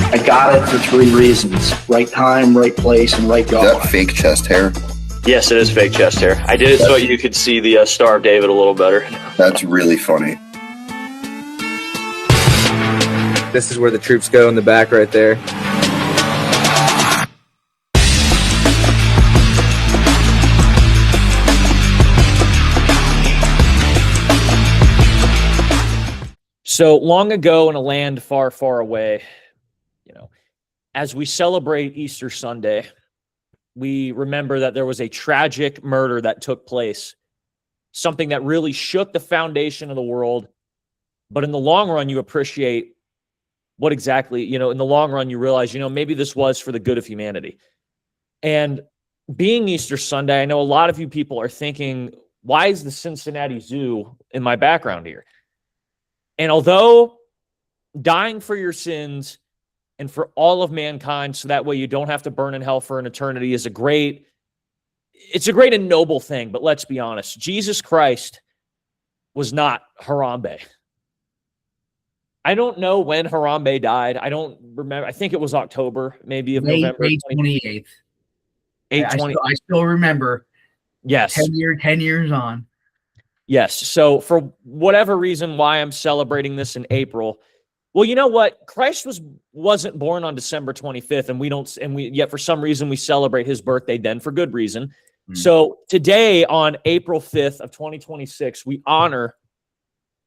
I got it for 3 reasons. Right time, right place, and right Is God. that fake chest hair? Yes, it is fake chest hair. I did it so you could see the Star of David a little better. That's really funny. This is where the troops go in the back right there. So long ago in a land far, far away, as we celebrate Easter Sunday, we remember that there was a tragic murder that took place, something that really shook the foundation of the world. But in the long run, you appreciate what exactly, in the long run, you realize, maybe this was for the good of humanity. And being Easter Sunday, I know a lot of you people are thinking, why is the Cincinnati Zoo in my background here? And although dying for your sins and for all of mankind, so that way you don't have to burn in hell for an eternity, is a great and noble thing. But let's be honest, Jesus Christ was not Harambe. I don't know when Harambe died. I don't remember. I think it was October, maybe of November. 8/28. 8/20. I still remember. Yes. 10 years on. Yes. So for whatever reason why I'm celebrating this in April, well, you know what? Christ wasn't born on December 25th, and yet for some reason we celebrate his birthday then for good reason. So today on April 5th of 2026, we honor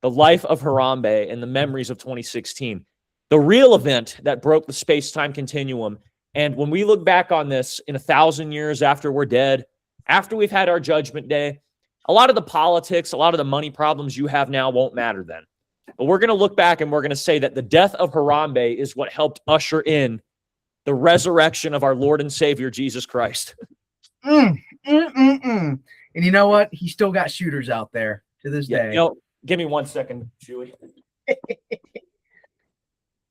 the life of Harambe and the memories of 2016, the real event that broke the space-time continuum. And when we look back on this in 1,000 years after we're dead, after we've had our judgment day, a lot of the politics, a lot of the money problems you have now won't matter then. But we're going to look back and we're going to say that the death of Harambe is what helped usher in the resurrection of our Lord and Savior, Jesus Christ. And you know what? He still got shooters out there to this day. Give me 1 second, Shuey.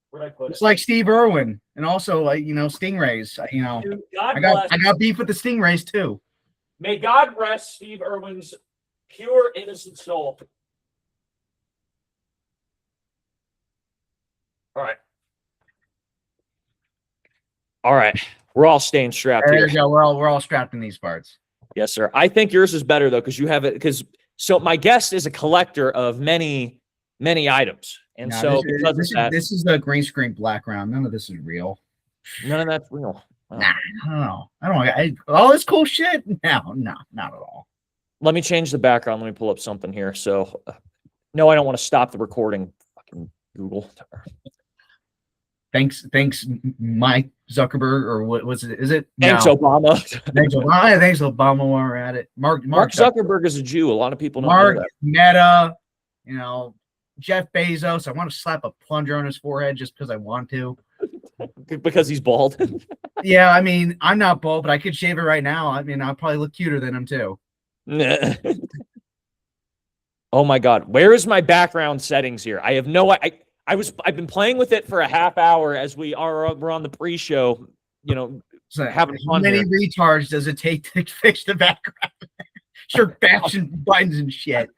Where'd I put It's it? like Steve Irwin, and also Stingrays. Dude, I got beef with the Stingrays too. May God rest Steve Irwin's pure, innocent soul. All right. We're all staying strapped There here. you go. We're all strapped in these parts. Yes, sir. I think yours is better though, because you have it. So my guest is a collector of many, many items, and this is a green screen background. None of this is real. None of that's real. Nah, I don't know. All this cool shit? No, not at all. Let me change the background. Let me pull up something here. So, no, I don't want to stop the recording. Fucking Google. Thanks, Mike Zuckerberg, or what was it? Is it? Thanks, no. Obama. Thanks, Obama. While we're at it, Mark Zuckerberg is a Jew. A lot of people don't know that. Meta, Jeff Bezos. I want to slap a plunger on his forehead just because I want to. Because he's bald. Yeah, I mean, I'm not bald, but I could shave it right now. I mean, I'll probably look cuter than him too. Oh my God, where is my background settings here? I have no. I've been playing with it for a half hour as we're on the pre-show. So having fun. How many here. retards does it take to fix the background? Sure, bashing buttons and shit.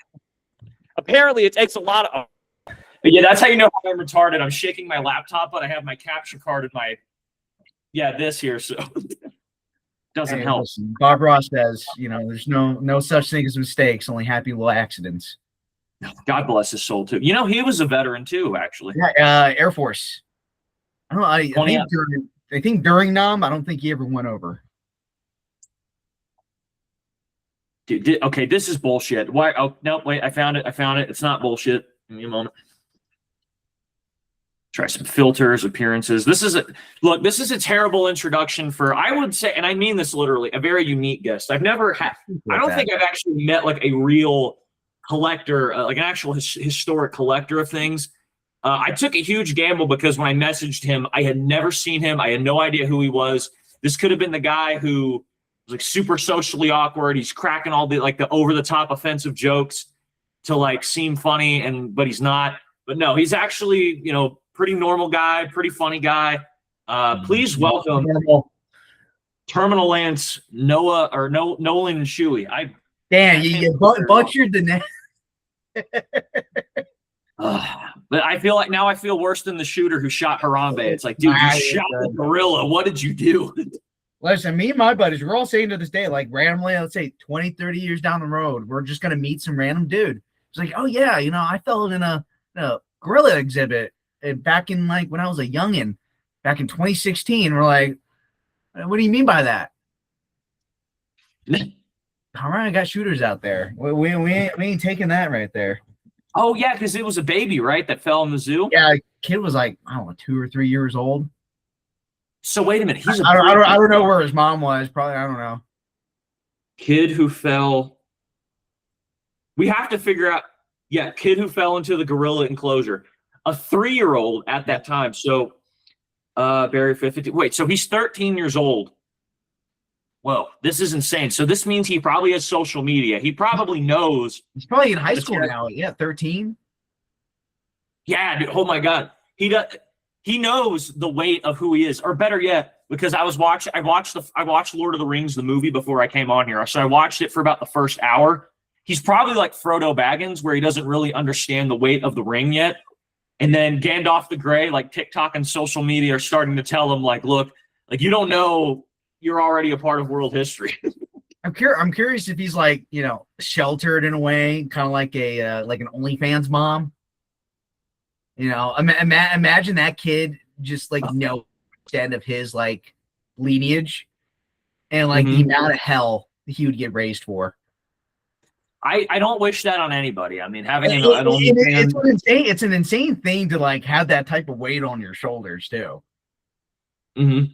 Apparently, it takes a lot of. But yeah, that's how you know I'm retarded. I'm shaking my laptop, but I have my capture card in my. Yeah, this here, so doesn't help. Listen, Bob Ross says, there's no such thing as mistakes, only happy little accidents. God bless his soul too. He was a veteran too, actually. Yeah, Air Force. I don't know. I think during Nam, I don't think he ever went over. Dude, okay, this is bullshit. Why? Oh no, wait, I found it. It's not bullshit. Give me a moment. Try some filters, appearances. This is a terrible introduction for, I would say, and I mean this literally, a very unique guest. I don't think I've actually met like a real collector, like an actual historic collector of things. I took a huge gamble because when I messaged him, I had never seen him. I had no idea who he was. This could have been the guy who was like super socially awkward. He's cracking all the over the top offensive jokes to like seem funny, but he's not. But no, he's actually, pretty normal guy, pretty funny guy. Please welcome Terminal Lance Nolan Shuey. You butchered the name. But I feel worse than the shooter who shot Harambe. It's like, dude, you shot the gorilla. What did you do? Listen, me and my buddies, we're all saying to this day, like randomly, let's say 20, 30 years down the road, we're just going to meet some random dude. It's like, oh yeah, I fell in a gorilla exhibit back in like when I was a youngin, back in 2016. We're like, what do you mean by that? All right, I got shooters out there. We ain't taking that right there. Oh yeah, because it was a baby, right, that fell in the zoo. Yeah, kid was like, I don't know, 2 or 3 years old. So wait a minute, I don't know where his mom was. Probably, I don't know. Kid who fell. We have to figure out. Yeah, kid who fell into the gorilla enclosure. A 3-year-old at that time. So, Barry 50. Wait, so he's 13 years old. Whoa, this is insane. So this means he probably has social media. He probably knows. He's probably in high school now. Yeah, 13. Yeah, dude, oh my God. He knows the weight of who he is, or better yet, because I watched Lord of the Rings, the movie, before I came on here. So I watched it for about the first hour. He's probably like Frodo Baggins, where he doesn't really understand the weight of the ring yet. And then Gandalf the Grey, like TikTok and social media are starting to tell him, like, look, like you don't know you're already a part of world history. I'm curious if he's like, sheltered in a way, kind of like like an OnlyFans mom. Imagine that kid just like know the extent of his like lineage and like the amount of hell he would get raised for. I don't wish that on anybody. I mean, having it's an insane thing to like have that type of weight on your shoulders too. Mm-hmm.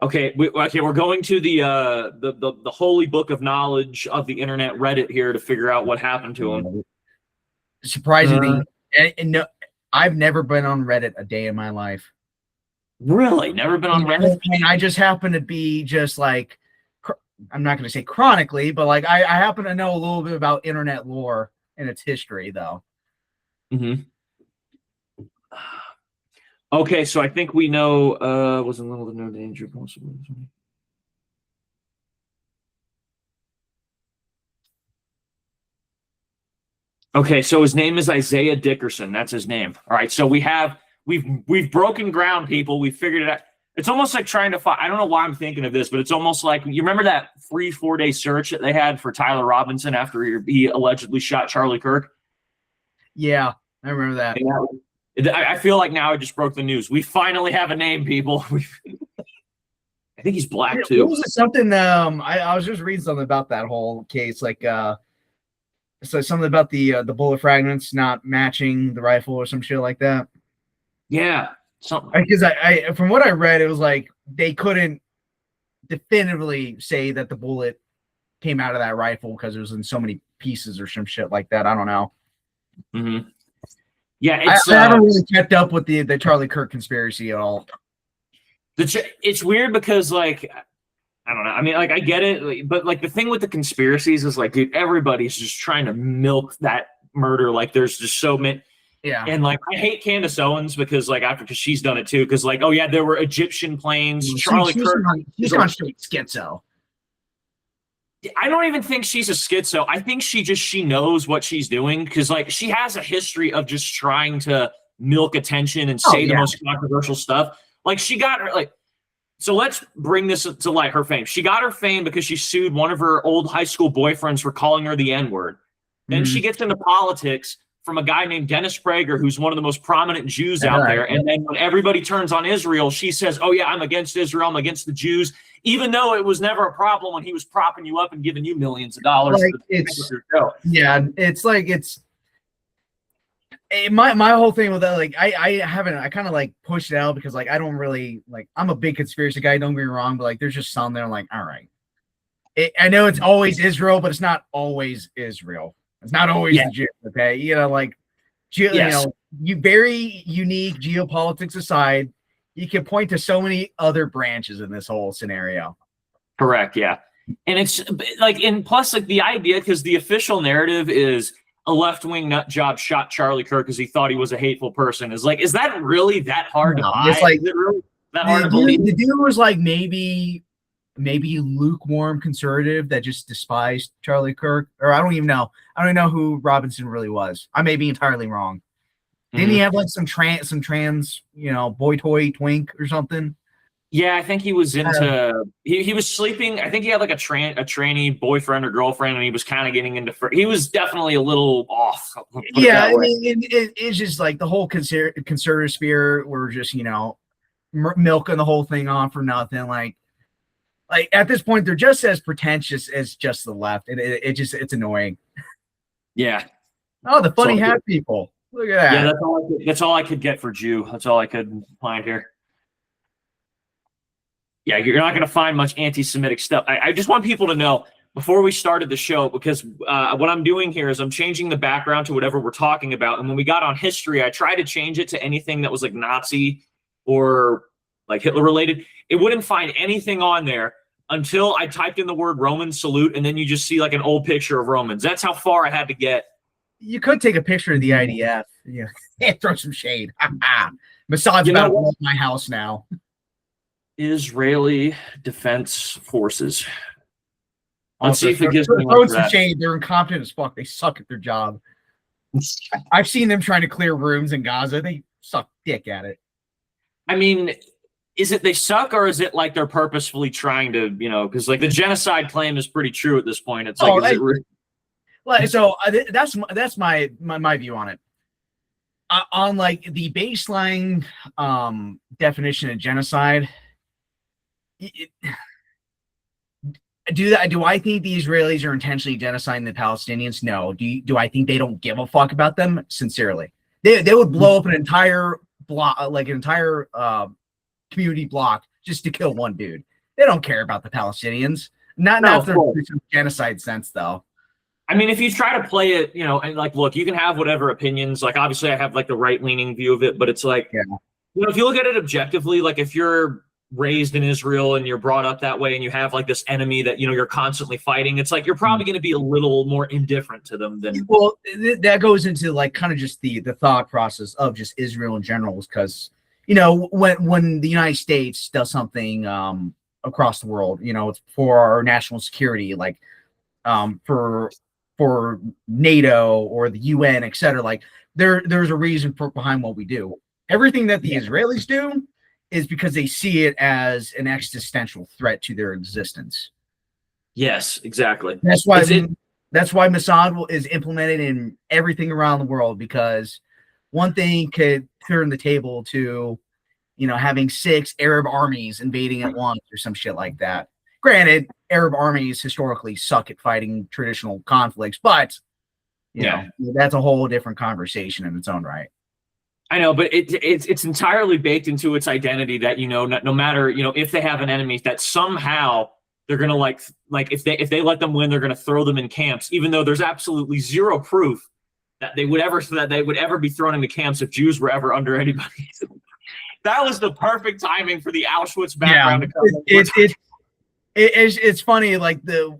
Okay, we're going to the holy book of knowledge of the internet, Reddit, here to figure out what happened to him. Surprisingly, no, I've never been on Reddit a day in my life. Really? Never been on Reddit? And I just happen to be just like, I'm not going to say chronically, but like I happen to know a little bit about internet lore and its history, though. Mm-hmm. Okay, so I think we know. Was in little to no danger. Okay, so his name is Isaiah Dickerson. That's his name. All right, so we've broken ground, people. We figured it out. It's almost like trying to find. I don't know why I'm thinking of this, but it's almost like you remember that free 4-day search that they had for Tyler Robinson after he allegedly shot Charlie Kirk. Yeah, I remember that. I feel like now I just broke the news. We finally have a name, people. I think he's black too. Was it something? I was just reading something about that whole case, like so something about the bullet fragments not matching the rifle or some shit like that. Yeah, something. Because I from what I read, it was like they couldn't definitively say that the bullet came out of that rifle because it was in so many pieces or some shit like that. I don't know. Mm-hmm. Yeah, I haven't really kept up with the Charlie Kirk conspiracy at all. It's weird because, like, I don't know. I mean, like, I get it, but like the thing with the conspiracies is like, dude, everybody's just trying to milk that murder. Like, there's just so many. Yeah. And like, I hate Candace Owens because she's done it too. Because like, oh yeah, there were Egyptian planes. Charlie Kirk. She's gone straight schizo. I don't even think she's a schizo. I think she knows what she's doing because like she has a history of just trying to milk attention and say the most controversial stuff. Like she got her like. So let's bring this to light. Her fame. She got her fame because she sued one of her old high school boyfriends for calling her the N-word. Then she gets into politics from a guy named Dennis Prager, who's one of the most prominent Jews out there. And then when everybody turns on Israel, she says, oh yeah, I'm against Israel. I'm against the Jews. Even though it was never a problem when he was propping you up and giving you millions of dollars. Like it's like my whole thing with that, like I kind of like pushed it out because like I don't really like I'm a big conspiracy guy, don't get me wrong, but like there's just some there I'm like, all right. I know it's always Israel, but it's not always Israel. It's not always the Jews, okay? Like you very unique geopolitics aside, you can point to so many other branches in this whole scenario. Correct, yeah. And it's like, and plus like the idea, because the official narrative is a left-wing nut job shot Charlie Kirk because he thought he was a hateful person. Is that really that hard to buy? It's like, is it really that hard to believe? The dude was like maybe lukewarm conservative that just despised Charlie Kirk, or I don't even know. I don't even know who Robinson really was. I may be entirely wrong. Didn't he have like some trans, boy toy twink or something? Yeah, I think he was into he was sleeping. I think he had like a trainee boyfriend or girlfriend, and he was kind of getting into. He was definitely a little off. Yeah, I mean, it's just like the whole conservative sphere. We're just milking the whole thing on for nothing. Like at this point, they're just as pretentious as just the left. It's annoying. Yeah. Oh, the funny hat people. Look at that. Yeah, that's all I could get for Jew. That's all I could find here. Yeah, you're not going to find much anti-Semitic stuff. I just want people to know before we started the show, because what I'm doing here is I'm changing the background to whatever we're talking about. And when we got on history, I tried to change it to anything that was like Nazi or like Hitler related. It wouldn't find anything on there until I typed in the word Roman salute, and then you just see like an old picture of Romans. That's how far I had to get. You could take a picture of the IDF. Yeah, throw some shade. Massad's about to blow my house now. Israeli Defense Forces. Let's see if it gives me some shade. They're incompetent as fuck. They suck at their job. I've seen them trying to clear rooms in Gaza. They suck dick at it. I mean, is it they suck, or is it like they're purposefully trying to, because like the genocide claim is pretty true at this point. It's like, that's my view on it. On like the baseline definition of genocide. Do I think the Israelis are intentionally genociding the Palestinians? No. Do I think they don't give a fuck about them? Sincerely, they would blow up an entire block, like an entire community block, just to kill one dude. They don't care about the Palestinians. Not the genocide sense, though. I mean, if you try to play it, and like, look, you can have whatever opinions. Like, obviously, I have like the right-leaning view of it, but it's like, if you look at it objectively, like if you're raised in Israel and you're brought up that way and you have like this enemy that you're constantly fighting, it's like you're probably going to be a little more indifferent to them than that goes into like kind of just the thought process of just Israel in general, because when the United States does something across the world, it's for our national security, like for NATO or the UN, etc. Like there's a reason behind what we do. Everything that the Israelis do is because they see it as an existential threat to their existence. Yes, exactly. That's why Mossad is implemented in everything around the world, because one thing could turn the table to, having 6 Arab armies invading at once or some shit like that. Granted, Arab armies historically suck at fighting traditional conflicts, but that's a whole different conversation in its own right. I know, but it's entirely baked into its identity that no matter if they have an enemy, that somehow they're gonna like if they let them win, they're gonna throw them in camps, even though there's absolutely zero proof that they would ever be thrown into camps if Jews were ever under anybody. That was the perfect timing for the Auschwitz background. Yeah, it's funny, like the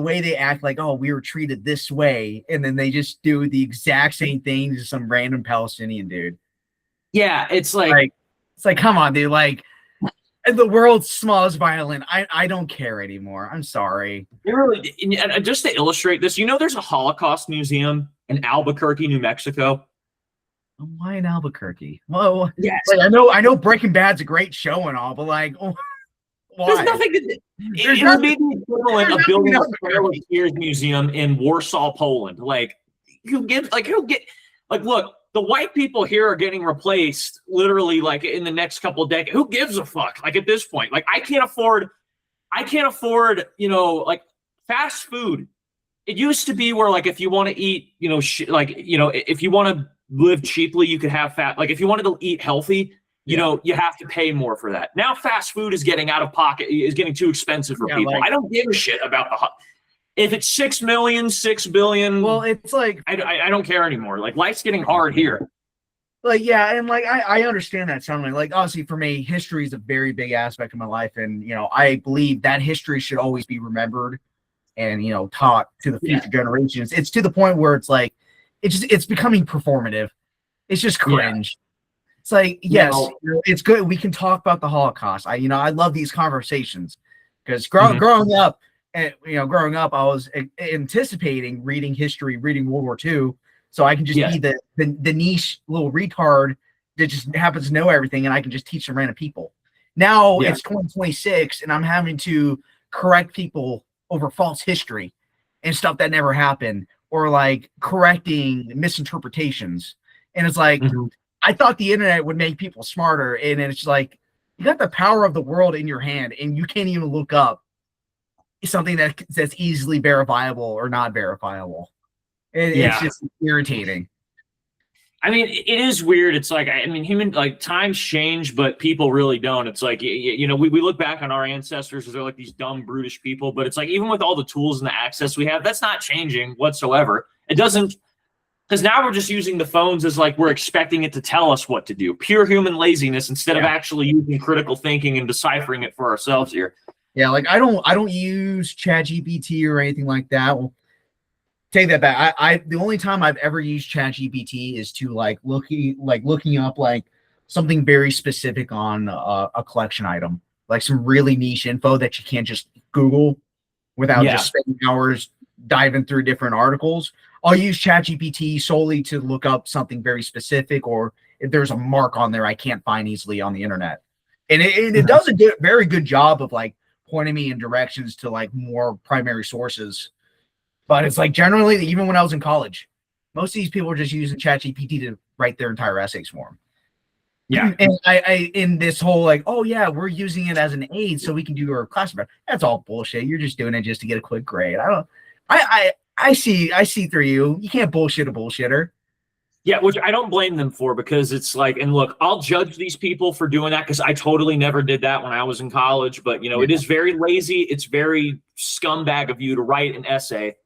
way they act, like, oh, we were treated this way, and then they just do the exact same thing to some random Palestinian dude. Yeah, it's like come on, dude. Like, the world's smallest violin. I don't care anymore. I'm sorry. And just to illustrate this, there's a Holocaust museum in Albuquerque, New Mexico. Why in Albuquerque? Well, yes. I know Breaking Bad's a great show and all, but like, why? There's nothing to do. It would be the equivalent of building a Trail of Tears museum in Warsaw, Poland. Like, look, the white people here are getting replaced literally like in the next couple of decades. Who gives a fuck? Like at this point, like I can't afford, like fast food. It used to be where like if you want to eat, if you want to live cheaply, you could have fat. Like if you wanted to eat healthy, you have to pay more for that. Now fast food is getting out of pocket, is getting too expensive for people. I don't give a shit about if it's 6 million, 6 billion. Well, it's like I don't care anymore. Like life's getting hard here. Like, yeah, and like I understand that something. Like obviously for me, history is a very big aspect of my life, and I believe that history should always be remembered and taught to the future generations. It's to the point where it's like it's becoming performative. It's just cringe. It's like, yes, it's good. We can talk about the Holocaust. I love these conversations because growing up, I was anticipating reading history, reading World War II, So I can just Yes. be the niche little retard that just happens to know everything, and I can just teach some random people. Now Yeah. it's 2026, and I'm having to correct people over false history and stuff that never happened, or like correcting misinterpretations. And it's like, Mhm. I thought the internet would make people smarter, and it's like you got the power of the world in your hand, and you can't even look up something that's easily verifiable or not verifiable. It's Yeah. just irritating. I mean, it is weird. It's like, I mean, human, like, times change, but people really don't. It's like, you know, we look back on our ancestors as they're like these dumb, brutish people, but it's like, even with all the tools and the access we have, that's not changing whatsoever. It doesn't, because now we're just using the phones as like we're expecting it to tell us what to do. Pure human laziness instead of actually using critical thinking and deciphering it for ourselves here. Yeah, like I don't use ChatGPT or anything like that. Well, take that back. I the only time I've ever used ChatGPT is to looking up like something very specific on a collection item, like some really niche info that you can't just Google without just spending hours diving through different articles. I'll use ChatGPT solely to look up something very specific, or if there's a mark on there I can't find easily on the internet. And it does a very good job of like pointing me in directions to like more primary sources. But it's like generally, even when I was in college, most of these people are just using ChatGPT to write their entire essays for them. Yeah. And I in this whole like, oh yeah, we're using it as an aid so we can do our class. That's all bullshit. You're just doing it just to get a quick grade. I see through you. You can't bullshit a bullshitter. Yeah, which I don't blame them for, because it's like, and look, I'll judge these people for doing that because I totally never did that when I was in college. But, you know, it is very lazy. It's very scumbag of you to write an essay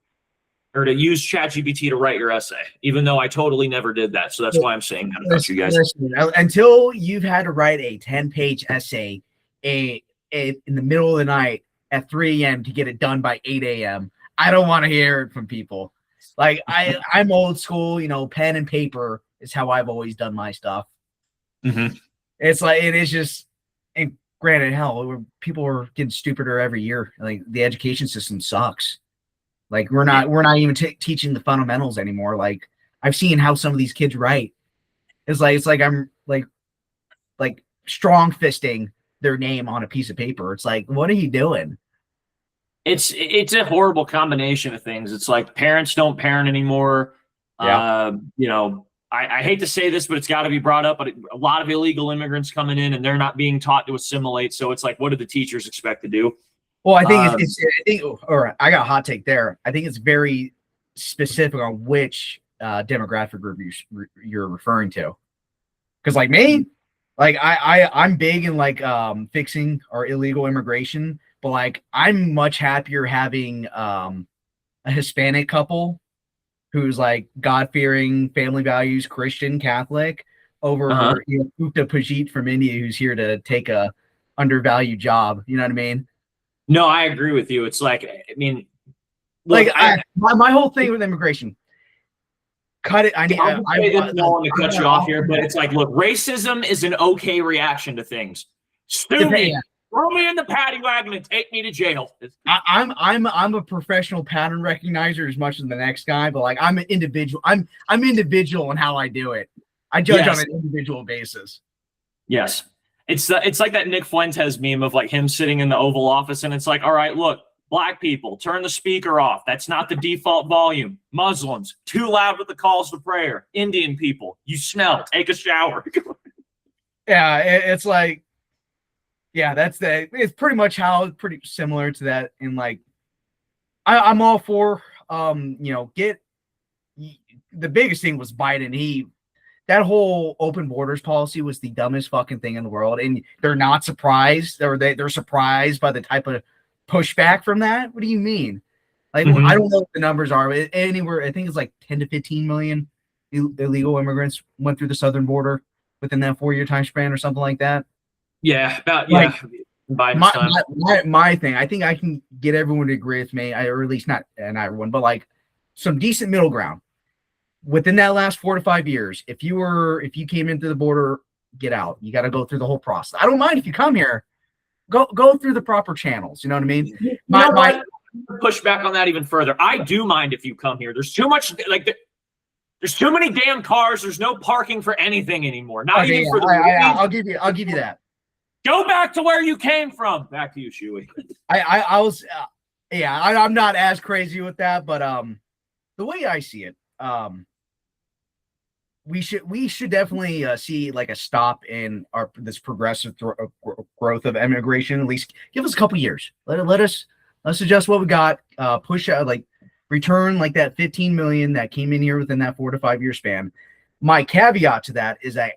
or to use ChatGPT to write your essay, even though I totally never did that. So that's why I'm saying that about you guys. Listen, until you've had to write a 10-page essay in the middle of the night at 3 a.m. to get it done by 8 a.m., I don't want to hear it from people. Like I'm old school, you know, pen and paper is how I've always done my stuff. Mm-hmm. It's like, it is just, and granted, hell, people are getting stupider every year. Like the education system sucks. Like we're not even teaching the fundamentals anymore. Like I've seen how some of these kids write. It's like I'm like strong fisting their name on a piece of paper. It's like, what are you doing? It's a horrible combination of things. It's like parents don't parent anymore. Yeah. You know, I hate to say this, but it's got to be brought up. But a lot of illegal immigrants coming in, and they're not being taught to assimilate. So it's like, what do the teachers expect to do? Well, I think I got a hot take there. I think it's very specific on which demographic group you're referring to. Because like me, like I'm big in like fixing our illegal immigration, but like I'm much happier having a Hispanic couple who's like God-fearing, family values, Christian, Catholic, over Gupta Pajit from India, who's here to take a undervalued job. You know what I mean? No, I agree with you. It's like, I mean, look, my whole thing with immigration, cut it. I don't want to cut you off here, but it's like, look, racism is an okay reaction to things. Sue me, throw me in the paddy wagon and take me to jail. I'm a professional pattern recognizer as much as the next guy, but like I'm an individual. I'm individual in how I do it. I judge on an individual basis. Yes. It's like that Nick Fuentes meme of like him sitting in the Oval Office, and it's like, all right, look, black people, turn the speaker off. That's not the default volume. Muslims, too loud with the calls to prayer. Indian people, you smell, take a shower. Yeah, it's like, yeah, it's pretty much how, pretty similar to that. In like, I'm all for, you know, the biggest thing was Biden. That whole open borders policy was the dumbest fucking thing in the world, and they're not surprised. They're surprised by the type of pushback from that. What do you mean? Like, I don't know what the numbers are. Anywhere, I think it's like 10 to 15 million illegal immigrants went through the southern border within that 4-year time span, or something like that. Yeah, my thing. I think I can get everyone to agree with me, or at least not everyone, but like some decent middle ground. Within that last 4 to 5 years, if you came into the border, get out. You got to go through the whole process. I don't mind if you come here, go through the proper channels. You know what I mean? Push back on that even further. I do mind if you come here. There's too much like There's too many damn cars. There's no parking for anything anymore. Not Okay, even for the I'll give you that. Go back to where you came from. Back to you, Shuey. I was I'm not as crazy with that, but the way I see it, we should definitely see like a stop in this progressive growth of immigration. At least give us a couple years. Let's adjust what we got. Push out like return like that 15 million that came in here within that 4 to 5 year span. My caveat to that is that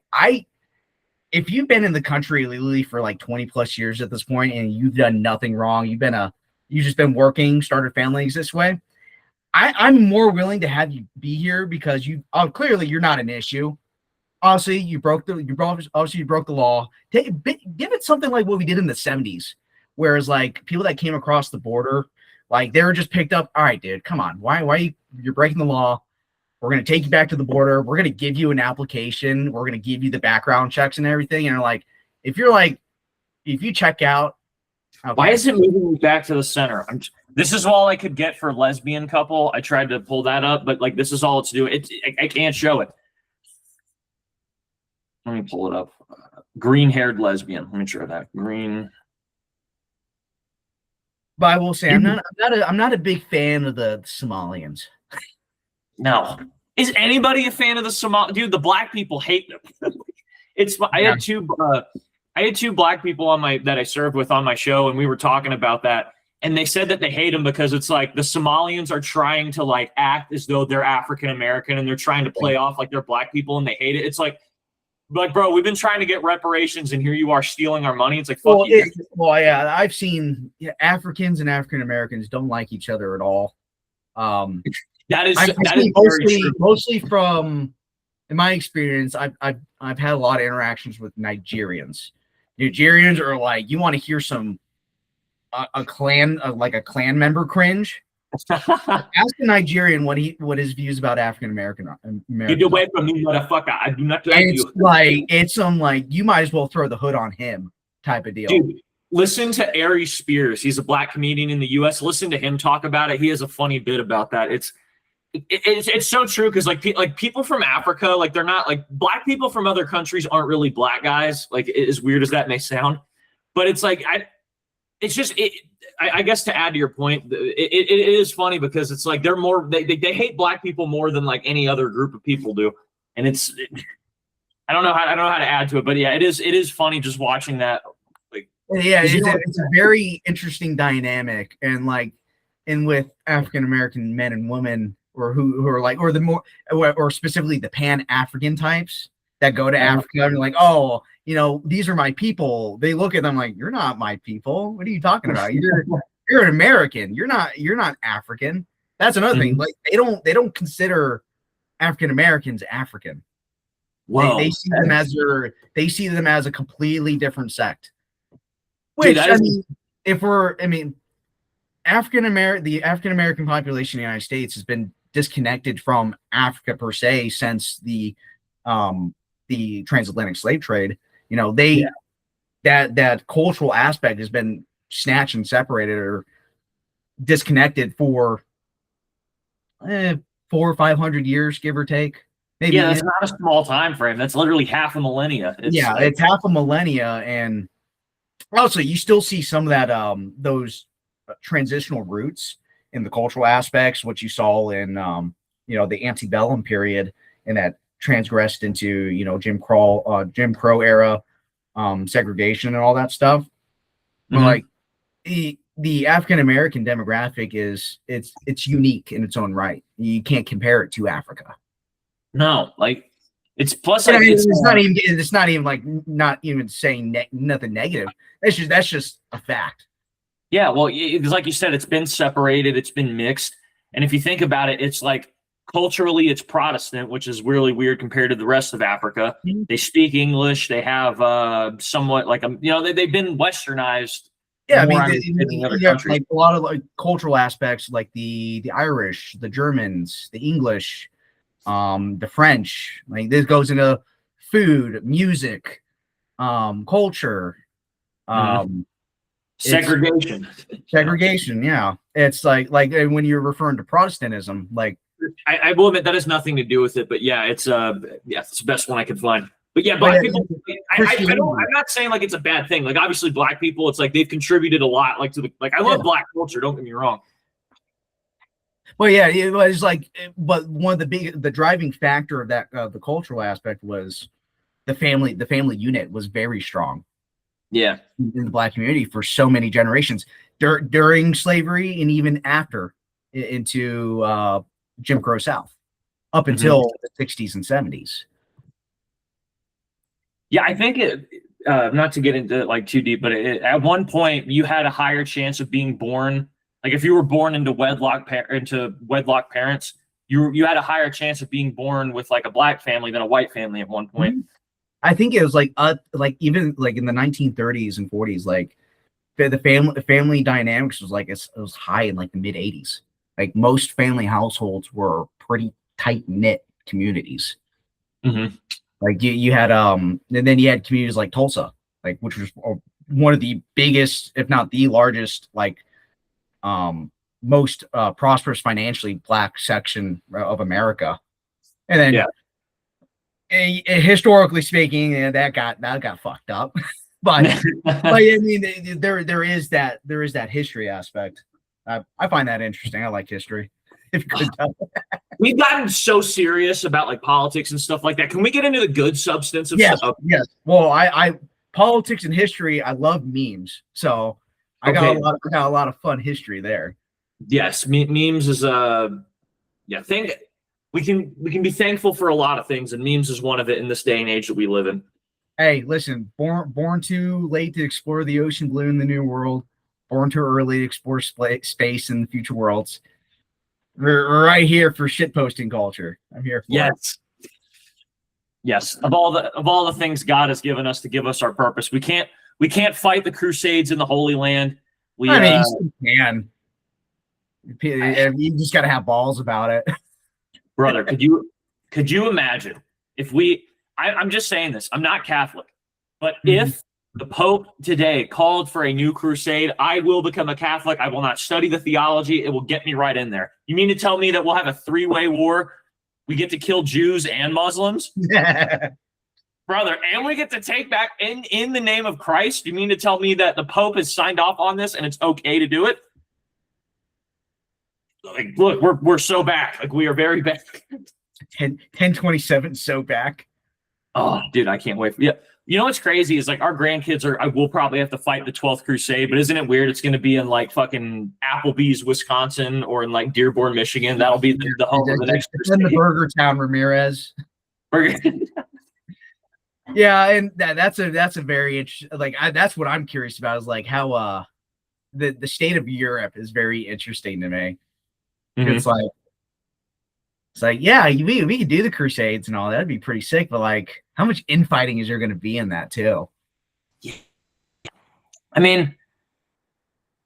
if you've been in the country legally for like 20 plus years at this point and you've done nothing wrong, you've just been working, started families this way, I'm more willing to have you be here because clearly you're not an issue. Obviously, you broke the law. Give it something like what we did in the 70s, whereas like people that came across the border, like they were just picked up. All right, dude, come on. Why you're breaking the law? We're going to take you back to the border. We're going to give you an application. We're going to give you the background checks and everything. And like, if you check out, okay. Why is it moving me back to the center? This is all I could get for lesbian couple. I tried to pull that up, but like this is all it's doing. I can't show it. Let me pull it up. Green-haired lesbian. Let me try that. Green. But I will say I'm not a big fan of the Somalians. No. Is anybody a fan of the Somali? Dude, the black people hate them. I had two black people that I served with on my show, and we were talking about that. And they said that they hate them because it's like the Somalians are trying to like act as though they're African American and they're trying to play off like they're black people and they hate it. It's like, bro, we've been trying to get reparations and here you are stealing our money. It's like, fuck you. Yeah, I've seen Africans and African Americans don't like each other at all. That is mostly from, in my experience, I've had a lot of interactions with Nigerians. Nigerians are like, you want to hear a clan member cringe. Ask a Nigerian what his views about African American. Get away from me, motherfucker! I do not like you. It's you might as well throw the hood on him type of deal. Dude, listen to Ari Spears. He's a black comedian in the U.S. Listen to him talk about it. He has a funny bit about that. It's so true because like people from Africa, like they're not like black people from other countries aren't really black guys. Like as weird as that may sound, but it's like I guess to add to your point, it is funny because it's like they hate black people more than like any other group of people do, and I don't know how to add to it, but yeah, it is funny just watching that. Like, yeah, it's a very interesting dynamic, and with African American men and women, or who are like, or the more, or specifically the Pan-African types that go to Africa and are like, oh, these are my people. They look at them like, you're not my people. What are you talking about? You're an American. You're not African. That's another thing. Like they don't consider African Americans African. Whoa. They see them as a completely different sect. Which the African American population in the United States has been disconnected from Africa per se since the transatlantic slave trade. That cultural aspect has been snatched and separated or disconnected for 400 or 500 years, give or take. Maybe. Yeah, that's not a small time frame. That's literally half a millennia. It's half a millennia, and also you still see some of that those transitional roots in the cultural aspects, what you saw in the antebellum period, and that transgressed into Jim Crow era segregation and all that stuff. But like the African American demographic it's unique in its own right. You can't compare it to Africa. No, like it's plus. Like, it's not even like not even saying nothing negative. That's just a fact. Yeah, well, it's like you said, it's been separated, it's been mixed, and if you think about it, it's like culturally it's Protestant, which is really weird compared to the rest of Africa. Mm-hmm. They speak English. They have somewhat like they've been westernized. Yeah, like a lot of like cultural aspects, like the Irish, the Germans, the English, the French. Like this goes into food, music, culture, segregation. Yeah, it's like when you're referring to Protestantism, like I will admit that has nothing to do with it, but yeah, it's it's the best one I could find. But yeah, black people. I'm not saying like it's a bad thing. Like obviously, black people, it's like they've contributed a lot. Like to the I love black culture. Don't get me wrong. Well, yeah, it was like, but one of the driving factor of that the cultural aspect was the family unit was very strong. Yeah, in the black community for so many generations during slavery and even after into Jim Crow South up until the 60s and 70s. Yeah, I think it. Not to get into like too deep, but at one point you had a higher chance of being born. Like if you were born into wedlock parents, you had a higher chance of being born with like a black family than a white family at one point. I think it was like even like in the 1930s and 40s, like the family dynamics was like it was high in like the mid 80s. Like most family households were pretty tight knit communities. Like you had and then you had communities like Tulsa, like which was one of the biggest, if not the largest, like most prosperous financially black section of America. And then historically speaking, that got fucked up. but I mean, there is that history aspect. I find that interesting. I like history. If you could tell. We've gotten so serious about like politics and stuff like that. Can we get into the good substance of stuff? Yes. Well, I politics and history. I love memes, so I got a lot of fun history there. Yes, memes is thing. We can be thankful for a lot of things, and memes is one of it in this day and age that we live in. Hey, listen, born too late to explore the ocean blue in the new world, born too early to explore space in the future worlds. We're right here for shitposting culture. I'm here for it. Yes. Of all the things God has given us to give us our purpose, we can't fight the Crusades in the Holy Land. You can. You just got to have balls about it. Brother, could you imagine if I'm just saying this, I'm not Catholic, but if the Pope today called for a new crusade, I will become a Catholic. I will not study the theology. It will get me right in there. You mean to tell me that we'll have a 3-way war? We get to kill Jews and Muslims? Brother, and we get to take back in the name of Christ? You mean to tell me that the Pope has signed off on this and it's okay to do it? Like, look, we're so back. Like, we are very back. 1027 so back. Oh, dude, I can't wait. Yeah. You know what's crazy is like our grandkids will probably have to fight the 12th Crusade, but isn't it weird? It's going to be in like fucking Applebee's, Wisconsin, or in like Dearborn, Michigan. That'll be the home of the next Crusade. In the Burger Town, Ramirez. Yeah, and that's a very interesting. Like that's what I'm curious about is like how the state of Europe is very interesting to me. It's like yeah, we could do the Crusades and all that'd be pretty sick, but like how much infighting is there going to be in that too? Yeah. I mean,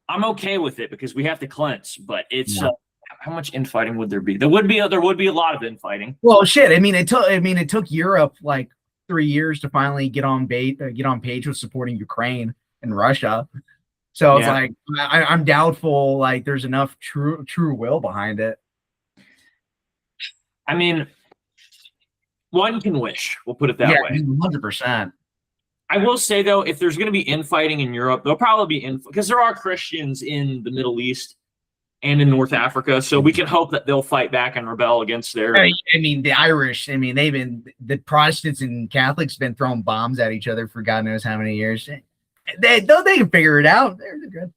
I'm okay with it because we have to cleanse, but it's how much infighting would there be? There would be a lot of infighting. Well, shit. I mean, it took Europe like 3 years to finally get on page with supporting Ukraine and Russia. So it's like I'm doubtful like there's enough true will behind it. I mean, one can wish. We'll put it that way. 100%. I will say though, if there's going to be infighting in Europe, there'll probably be because there are Christians in the Middle East and in North Africa, so we can hope that they'll fight back and rebel against their. I mean, the Irish. I mean, the Protestants and Catholics been throwing bombs at each other for God knows how many years. They can figure it out. They're good.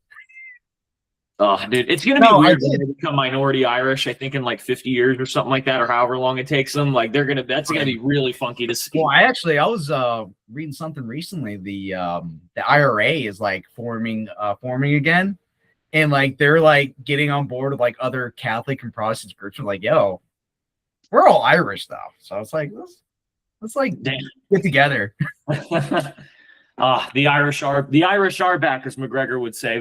Oh, dude, it's gonna be weird when they become minority Irish. I think in like 50 years or something like that, or however long it takes them. Like that's gonna be really funky to see. Well, I was reading something recently. The IRA is like forming again, and like they're like getting on board with like other Catholic and Protestant groups. Are like, yo, we're all Irish though, so it's like let's like get together. The Irish are back, as McGregor would say.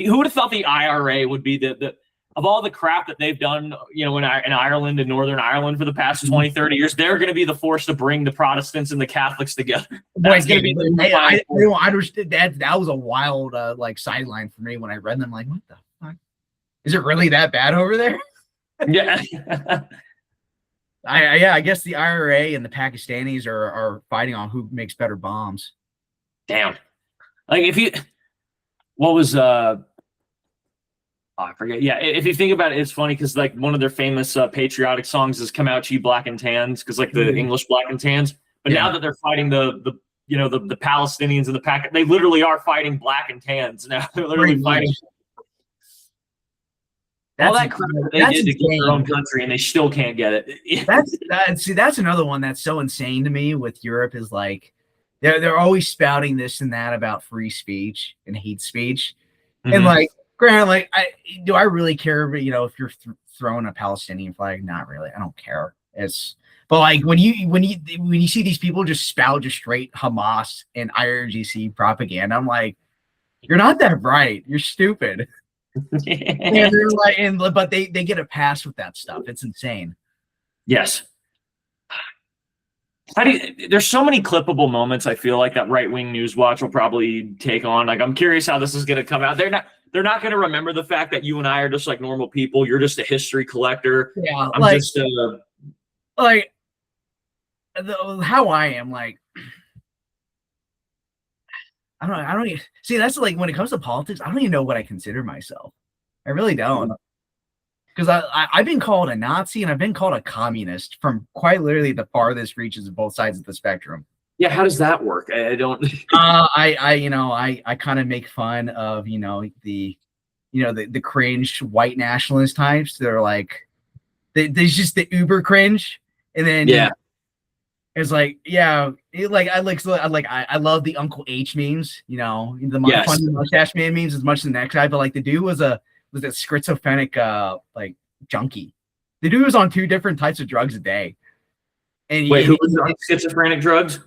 Who would have thought the IRA would be the of all the crap that they've done, you know, in Ireland and Northern Ireland for the past 20, 30 years, they're going to be the force to bring the Protestants and the Catholics together. That's going to be I understood that was a wild like sideline for me when I read them. Like, what the fuck? Is it really that bad over there? Yeah. I guess the IRA and the Pakistanis are fighting on who makes better bombs. Damn. Like if you, what was I forget. Yeah, if you think about it, it's funny because like one of their famous patriotic songs is "Come Out to You Black and Tans," because like the English black and tans. But now that they're fighting the Palestinians and the Pac, they literally are fighting black and tans now. They're literally fighting. All that crap that they did to get their own country, and they still can't get it. That's another one that's so insane to me with Europe is like they're always spouting this and that about free speech and hate speech, and like. Granted, like, do I really care? But if you're throwing a Palestinian flag, not really. I don't care. But like when you see these people just spout just straight Hamas and IRGC propaganda, I'm like, you're not that bright. You're stupid. And they're like, but they get a pass with that stuff. It's insane. Yes. There's so many clippable moments. I feel like that right-wing news watch will probably take on. Like, I'm curious how this is going to come out. They're not going to remember the fact that you and I are just like normal people. You're just a history collector. Yeah, I'm just like how I am. Like, I don't even, see. That's like when it comes to politics, I don't even know what I consider myself. I really don't. Because I've been called a Nazi and I've been called a communist from quite literally the farthest reaches of both sides of the spectrum. Yeah, how does that work? I don't. I kind of make fun of the cringe white nationalist types. They're like, there's just the uber cringe, and then it's like I love the Uncle H memes. The funny mustache man memes as much as the next guy, but like the dude was a schizophrenic like junkie. The dude was on 2 different types of drugs a day. And who was on schizophrenic drugs?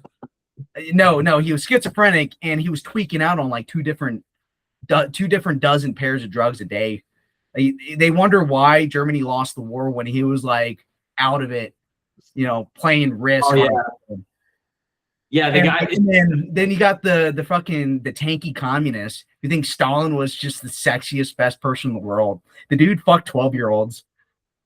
No, he was schizophrenic and he was tweaking out on like 2 different dozen pairs of drugs a day. They wonder why Germany lost the war when he was like out of it, playing Risk. Yeah, the guy. And then you got the tanky communist who thinks Stalin was just the sexiest, best person in the world. The dude fucked 12-year-olds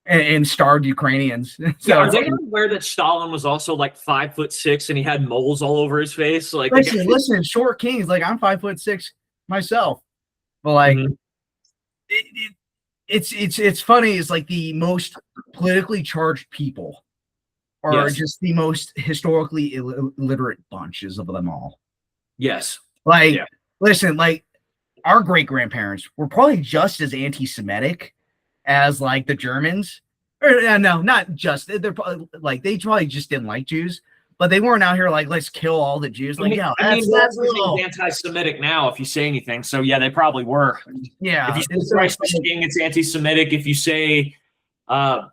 and starved Ukrainians. So are they aware that Stalin was also like 5'6" and he had moles all over his face? Like, listen, short kings. Like, I'm 5'6" myself, but like, it's funny. It's like the most politically charged people are just the most historically illiterate bunches of them all. Yes. Listen, like our great grandparents were probably just as anti-Semitic as like the Germans. Or no, not just. They're probably like they probably just didn't like Jews, but they weren't out here like let's kill all the Jews. Like, that's anti-Semitic now. If you say anything, so yeah, they probably were. Yeah. If you say Christ is King, it's anti-Semitic. If you say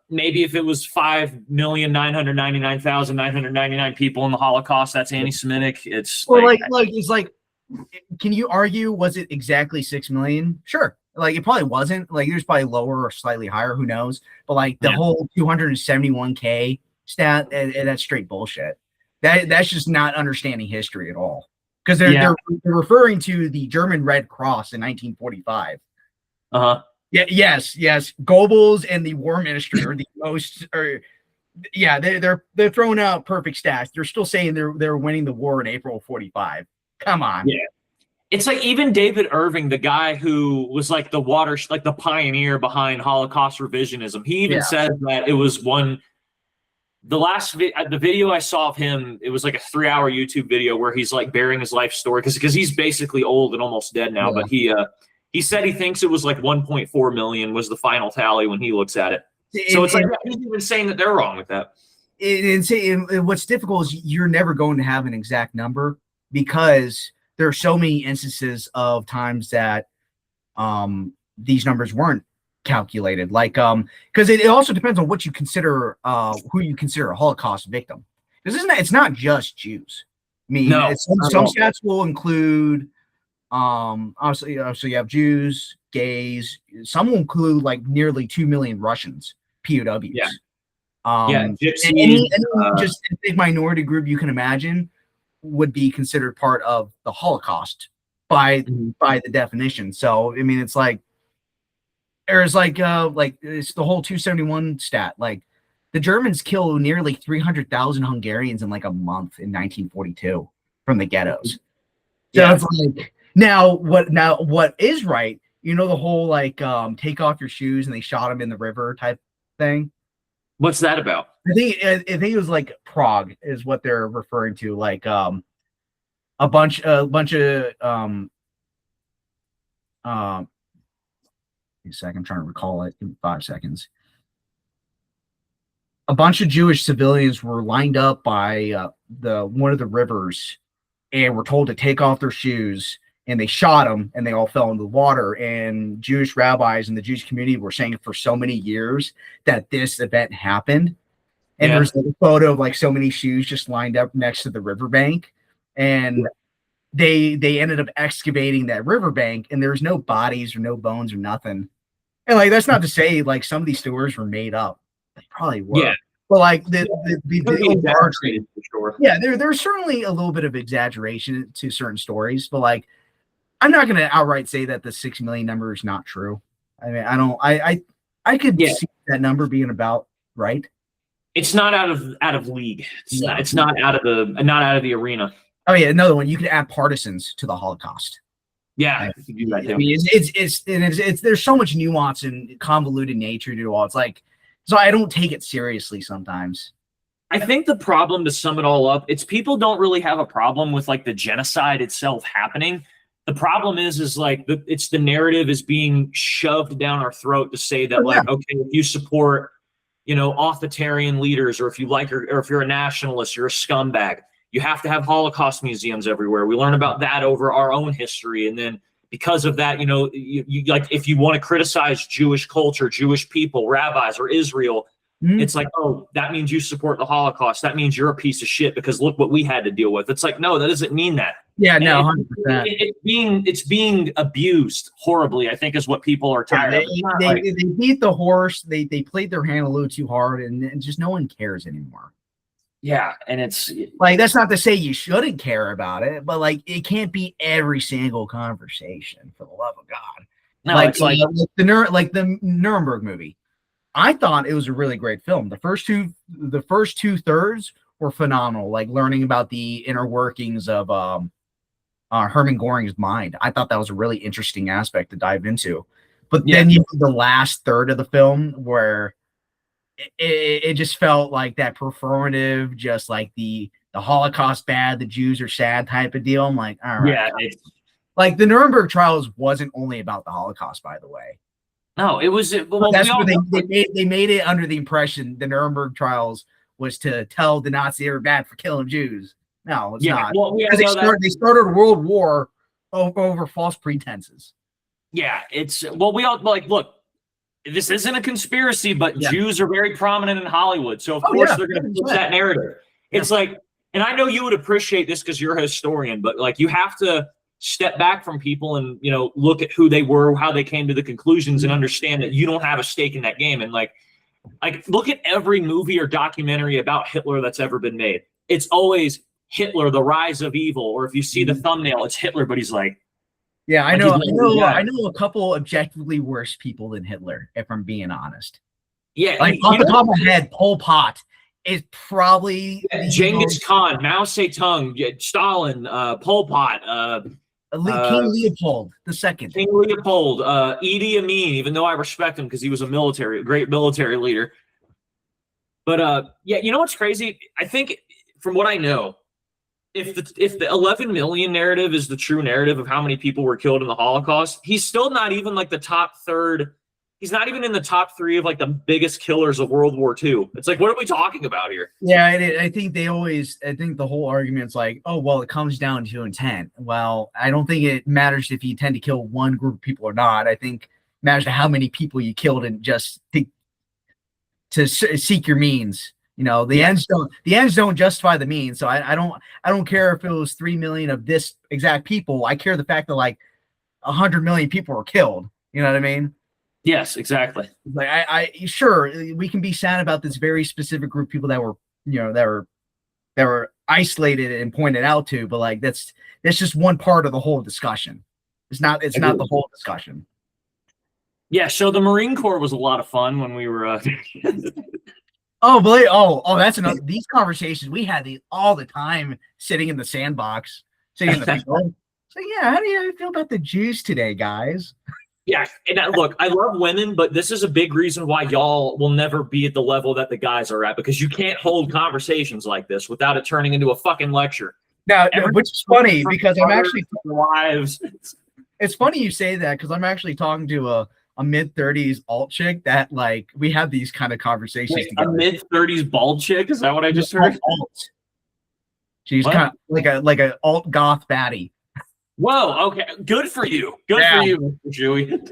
maybe if it was 5,999,999 people in the Holocaust, that's anti-Semitic. It's can you argue was it exactly 6 million? Sure. Like it probably wasn't. Like there's probably lower or slightly higher, who knows? But like the whole 271K stat, that's straight bullshit. That's just not understanding history at all. Because they're referring to the German Red Cross in 1945. Uh-huh. Yeah, yes. Goebbels and the War Ministry are the most. They're throwing out perfect stats. They're still saying they're winning the war in April of 45. Come on. Yeah. It's like even David Irving, the guy who was like the pioneer behind Holocaust revisionism. He even said that it was the video I saw of him, it was like a 3-hour YouTube video where he's like bearing his life story because he's basically old and almost dead now. But he said he thinks it was like 1.4 million was the final tally when he looks at it. So it's like he's even saying that they're wrong with that. And what's difficult is you're never going to have an exact number because there are so many instances of times that these numbers weren't calculated. Like because it also depends on what you consider who you consider a Holocaust victim. Because it's not just Jews. I mean, some stats will include obviously you have Jews, gays. Some will include like nearly 2 million Russians, POWs. Gypsies, any just a big minority group you can imagine would be considered part of the Holocaust by the definition. So I mean, it's like there's like it's the whole 271 stat. Like the Germans kill nearly 300,000 Hungarians in like a month in 1942 from the ghettos. So Yeah. it's like now what is right? You know, the whole like take off your shoes and they shot him in the river type thing. What's that about? I think it was like Prague is what they're referring to. Like a bunch of a second, I'm trying to recall it. Give me 5 seconds. A bunch of Jewish civilians were lined up by one of the rivers and were told to take off their shoes, and they shot them and they all fell into the water. And Jewish rabbis and the Jewish community were saying for so many years that this event happened. And there's a photo of like so many shoes just lined up next to the riverbank. And they ended up excavating that riverbank, and there's no bodies or no bones or nothing. And like that's not to say like some of these stories were made up. They probably were. Yeah. But like the Exaggerated for sure. yeah, there's certainly a little bit of exaggeration to certain stories, but like I'm not gonna outright say that the 6 million number is not true. I mean, I could see that number being about right. It's not out of league. It's not out of the arena. Oh yeah, another one. You could add partisans to the Holocaust. Yeah, you can do that too. I mean, it's there's so much nuance and convoluted nature to it all. It's like, so I don't take it seriously sometimes. I think the problem, to sum it all up, it's people don't really have a problem with like the genocide itself happening. The problem is like it's the narrative is being shoved down our throat to say that like, okay, if you support, authoritarian leaders, or if you like, or if you're a nationalist, you're a scumbag. You have to have Holocaust museums everywhere. We learn about that over our own history. And then because of that, you like, if you want to criticize Jewish culture, Jewish people, rabbis, or Israel, it's like, oh, that means you support the Holocaust. That means you're a piece of shit because look what we had to deal with. It's like, no, that doesn't mean that. Yeah, no, 100%. It's being abused horribly, I think, is what people are tired of. They beat the horse. They played their hand a little too hard, and just no one cares anymore. Yeah, and it's like, that's not to say you shouldn't care about it, but like it can't be every single conversation, for the love of God. No, like, it's like the Nuremberg movie. I thought it was a really great film. The first two thirds were phenomenal. Like learning about the inner workings of Hermann Göring's mind. I thought that was a really interesting aspect to dive into. But then you have the last third of the film where it just felt like that performative, just like the Holocaust bad, the Jews are sad type of deal. I'm like, all right. Yeah, like the Nuremberg trials wasn't only about the Holocaust, by the way. No, it was. Well, that's what they made it under the impression the Nuremberg trials was to tell the Nazis they were bad for killing Jews. No, it's not. Well, they started a world war over false pretenses. Yeah, we all like, look, this isn't a conspiracy, but Jews are very prominent in Hollywood. So, of course, they're going to push that narrative. It's like, and I know you would appreciate this because you're a historian, but like you have to step back from people and, look at who they were, how they came to the conclusions, and understand that you don't have a stake in that game. And like look at every movie or documentary about Hitler that's ever been made. It's always Hitler, the rise of evil. Or if you see the thumbnail, it's Hitler, but he's like, yeah, I know a couple objectively worse people than Hitler, if I'm being honest. Yeah, like off the top of my head, Pol Pot is probably Genghis Khan, Mao Zedong, Stalin, Pol Pot, King Leopold II. King Leopold, Idi Amin, even though I respect him because he was a great military leader. But you know what's crazy? I think from what I know, if the 11 million narrative is the true narrative of how many people were killed in the Holocaust, he's still not even like the top third. He's not even in the top 3 of like the biggest killers of World War II. It's like, what are we talking about here? Yeah, I think the whole argument's like, oh, well, it comes down to intent. Well, I don't think it matters if you tend to kill one group of people or not. I think it matters to how many people you killed and just to seek your means. The ends don't justify the means. So I don't care if it was 3 million of this exact people. I care the fact that like 100 million people were killed. You know what I mean? Yes, exactly. Like I sure we can be sad about this very specific group of people that were, that were isolated and pointed out to, but like that's just one part of the whole discussion. It's not the whole discussion. Yeah, so the Marine Corps was a lot of fun when we were. That's another. These conversations we had all the time, sitting in the sandbox, sitting in the field. So yeah, how do you feel about the Jews today, guys? Yeah, and look, I love women, but this is a big reason why y'all will never be at the level that the guys are at, because you can't hold conversations like this without it turning into a fucking lecture. Now, which is funny because I'm actually wives. It's funny you say that because I'm actually talking to a mid-30s alt chick that like we have these kind of conversations. Wait, together. A mid-30s bald chick? Is that what I just heard? Alt. She's kind of like a alt goth baddie. Whoa, okay. Good for you. Good for you, Mr. Shuey.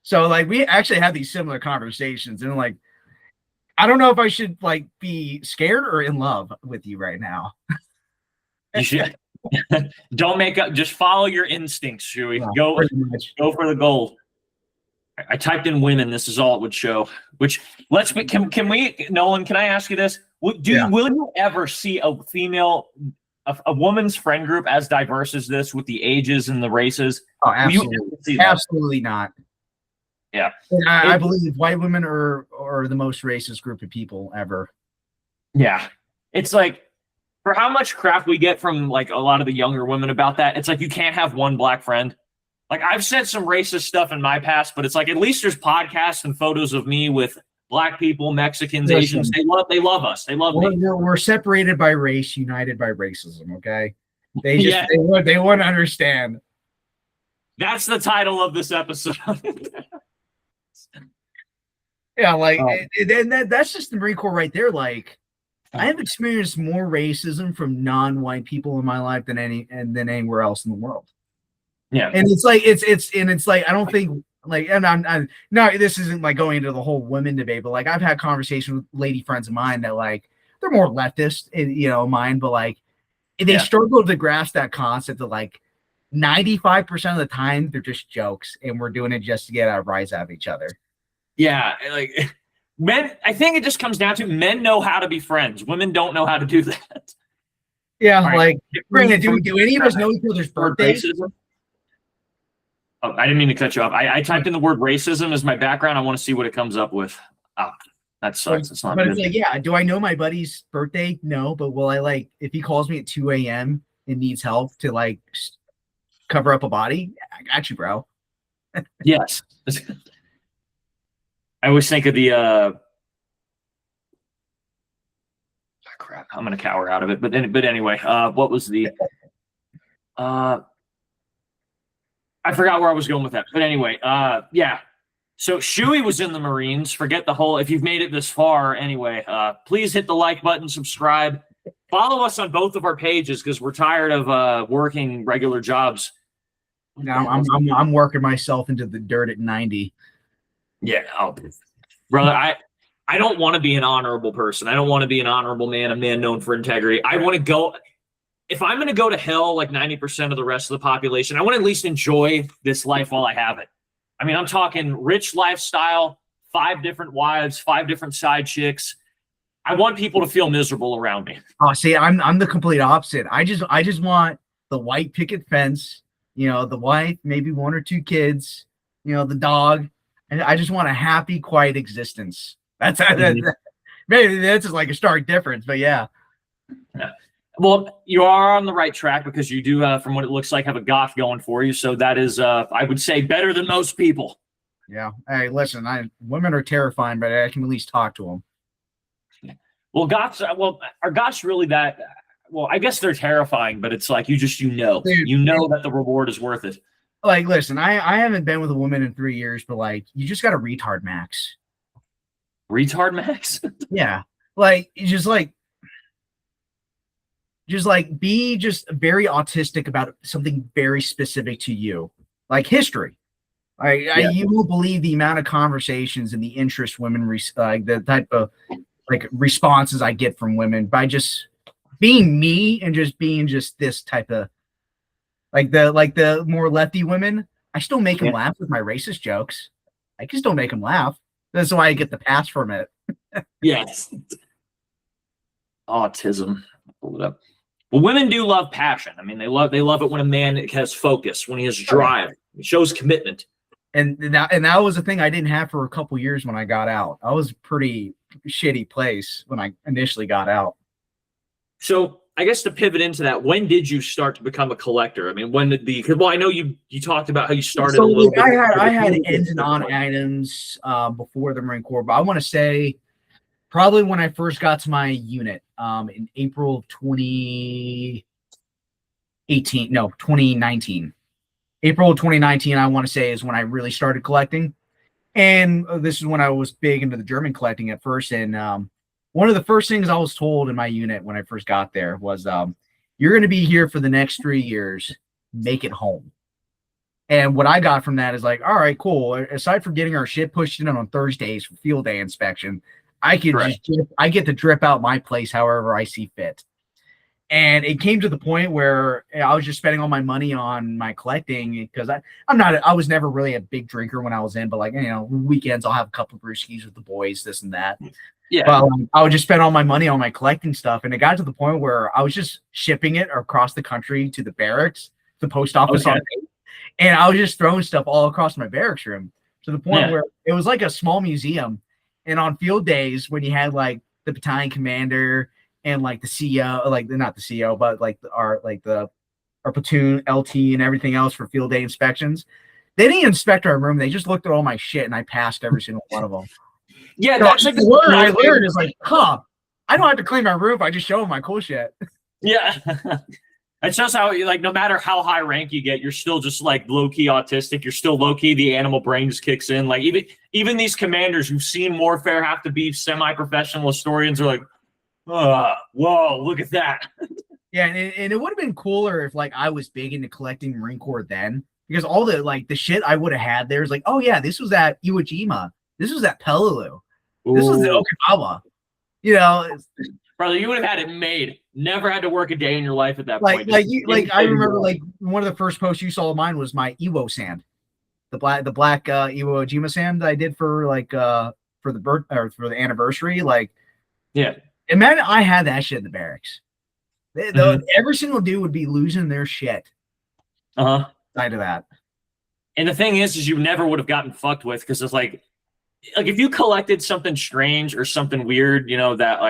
So like we actually have these similar conversations, and like I don't know if I should like be scared or in love with you right now. You should. Don't make up. Just follow your instincts, Shuey. Go for the gold. I typed in women. This is all it would show. Which can we, Nolan? Can I ask you this? Will you ever see a female, a woman's friend group as diverse as this with the ages and the races? Oh, absolutely, absolutely not. Yeah, I believe white women are the most racist group of people ever. Yeah, it's like for how much crap we get from like a lot of the younger women about that. It's like you can't have one black friend. Like I've said some racist stuff in my past, but it's like at least there's podcasts and photos of me with black people, Mexicans, Asians. They love us. They love me. We're separated by race, united by racism. Okay, they just they want to understand. That's the title of this episode. Yeah, like that's just the Marine Corps right there. Like I have experienced more racism from non-white people in my life than anywhere else in the world. Yeah, and it's like I don't think like, and I'm no, this isn't like going into the whole women debate, but like I've had conversations with lady friends of mine that like they're more leftist, mine, but like they struggle to grasp that concept of like 95% of the time they're just jokes, and we're doing it just to get a rise out of each other. Yeah, like men. I think it just comes down to men know how to be friends. Women don't know how to do that. Yeah, right. Like do any of us know each other's birthdays? Oh, I didn't mean to cut you off. I typed in the word racism as my background. I want to see what it comes up with. Oh, that sucks. It's not. But it's like, yeah. Do I know my buddy's birthday? No, but will I like if he calls me at 2 a.m. and needs help to like cover up a body? I got you, bro. Yes. I always think of the crap. I'm gonna cower out of it. But anyway, what was the I forgot where I was going with that. But anyway, yeah. So Shuey was in the Marines. Forget the whole if you've made it this far anyway, please hit the like button, subscribe. Follow us on both of our pages because we're tired of working regular jobs. Now I'm working myself into the dirt at 90. Yeah, brother, I don't want to be an honorable person. I don't want to be an honorable man, a man known for integrity. I want to go. If I'm going to go to hell like 90% of the rest of the population, I want to at least enjoy this life while I have it. I mean, I'm talking rich lifestyle, 5 different wives, 5 different side chicks. I want people to feel miserable around me. Oh, see, I'm the complete opposite. I just want the white picket fence, the wife, maybe 1 or 2 kids, the dog. And I just want a happy, quiet existence. Maybe that's just like a stark difference, but yeah. Well, you are on the right track because you do, from what it looks like, have a goth going for you. So that is, I would say, better than most people. Yeah. Hey, listen, women are terrifying, but I can at least talk to them. Well, are goths really that? Well, I guess they're terrifying, but it's like Dude, that the reward is worth it. Like, listen, I haven't been with a woman in 3 years, but like, you just got a retard max. Retard max? Yeah. Like, just be just very autistic about something very specific to you, like history. You won't believe the amount of conversations and the interest women, the type of like responses I get from women by just being me and just being just this type of like the more lefty women. I still make them laugh with my racist jokes. I just don't make them laugh. That's why I get the pass from it. Yes. Autism. Pull it up. Well, women do love passion. I mean, they love it when a man has focus, when he has drive. He shows commitment. And that was a thing I didn't have for a couple years when I got out. I was a pretty shitty place when I initially got out. So I guess to pivot into that, when did you start to become a collector? I mean, when did well, I know you talked about how you started a little bit. I had ends and on items before the Marine Corps, but I want to say probably when I first got to my unit in April of 2019. April of 2019, I want to say, is when I really started collecting. And this is when I was big into the German collecting at first. And one of the first things I was told in my unit when I first got there was, you're going to be here for the next 3 years. Make it home. And what I got from that is like, all right, cool. Aside from getting our shit pushed in on Thursdays for field day inspection, I get to drip out my place however I see fit. And it came to the point where I was just spending all my money on my collecting because I was never really a big drinker when I was in, but like, weekends I'll have a couple of brewskis with the boys, this and that. Yeah. But I would just spend all my money on my collecting stuff. And it got to the point where I was just shipping it across the country to the barracks, the post office. Okay. And I was just throwing stuff all across my barracks room to the point where it was like a small museum. And on field days when you had like the battalion commander and like the CEO, like not the CEO, but like our platoon LT and everything else for field day inspections. They didn't inspect our room. They just looked at all my shit and I passed every single one of them. Yeah, So that's like the word I learned is like, I don't have to clean my room if I just show them my cool shit. Yeah. It shows how, like, no matter how high rank you get, you're still just like low-key autistic. You're still low-key, the animal brain just kicks in. Like even these commanders who've seen warfare have to be semi-professional historians are like, whoa, look at that. Yeah, and it would have been cooler if like I was big into collecting Marine Corps then, because all the shit I would have had there is like, oh yeah, this was at Iwo Jima, this was at Peleliu, this was at Okinawa, Brother, you would have had it made. Never had to work a day in your life at that point. I remember like one of the first posts you saw of mine was my Iwo sand, the black Iwo Jima sand that I did for like for the anniversary. Like, yeah. Imagine I had that shit in the barracks. Every single dude would be losing their shit. Side of that. And the thing is you never would have gotten fucked with because it's like if you collected something strange or something weird, that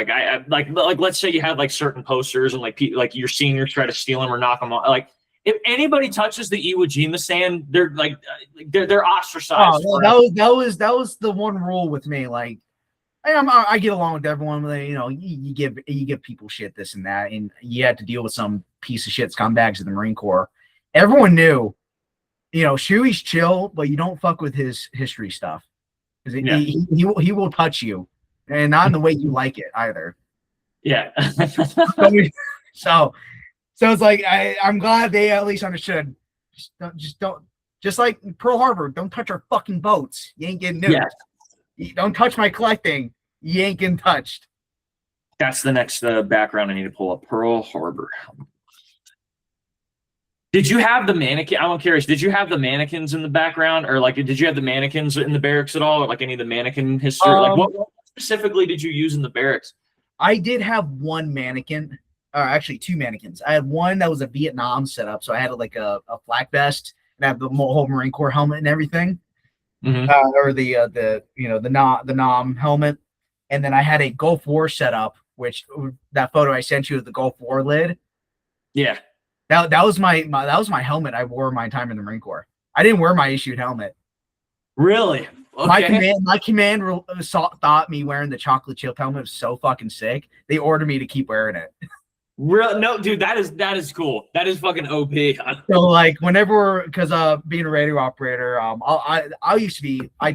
like let's say you had like certain posters and like your seniors try to steal them or knock them off. Like if anybody touches the Iwo Jima sand, they're like they're ostracized. Oh, that was the one rule with me. Like I get along with everyone. You give people shit, this and that, and you had to deal with some piece of shit scumbags of the Marine Corps. Everyone knew, Shuey's chill, but you don't fuck with his history stuff because he will touch you, and not in the way you like it either. Yeah. so it's like I'm glad they at least understood. Just like Pearl Harbor, don't touch our fucking boats. You ain't getting nuked. Yeah. Don't touch my collecting. You ain't getting touched. That's the next background I need to pull up. Pearl Harbor. Did you have the mannequin? I'm curious. Did you have the mannequins in the background, or like, did you have the mannequins in the barracks at all, or like any of the mannequin history? Like, what specifically did you use in the barracks? I did have one mannequin, or actually two mannequins. I had one that was a Vietnam setup, so I had like a flak vest and I have the whole Marine Corps helmet and everything. Or the Nam helmet, and then I had a Gulf War setup, which that photo I sent you of the Gulf War lid. Yeah, that was my helmet I wore my time in the Marine Corps. I didn't wear my issued helmet. Really? Okay. My command thought me wearing the chocolate chip helmet was so fucking sick. They ordered me to keep wearing it. Real? No, dude, that is cool. That is fucking OP. So like whenever, because being a radio operator, I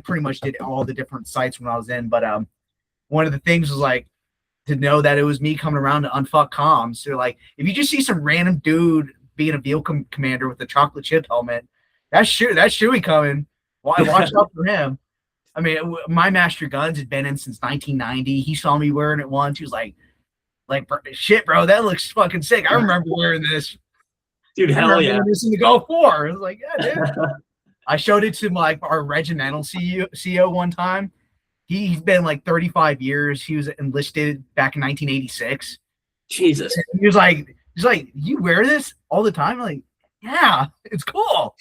pretty much did all the different sites when I was in, but one of the things was like to know that it was me coming around to unfuck comms. So like if you just see some random dude being a vehicle commander with a chocolate chip helmet, that's Shuey coming. Well, I watched out for him. I mean, my master guns had been in since 1990. He saw me wearing it once. He was like, shit, bro, that looks fucking sick. I remember wearing this. Dude, hell yeah. This in the Gulf War. I was like, yeah, dude. I showed it to our regimental CEO one time. He's been like 35 years. He was enlisted back in 1986. Jesus. He's like, you wear this all the time? I'm like, yeah, it's cool.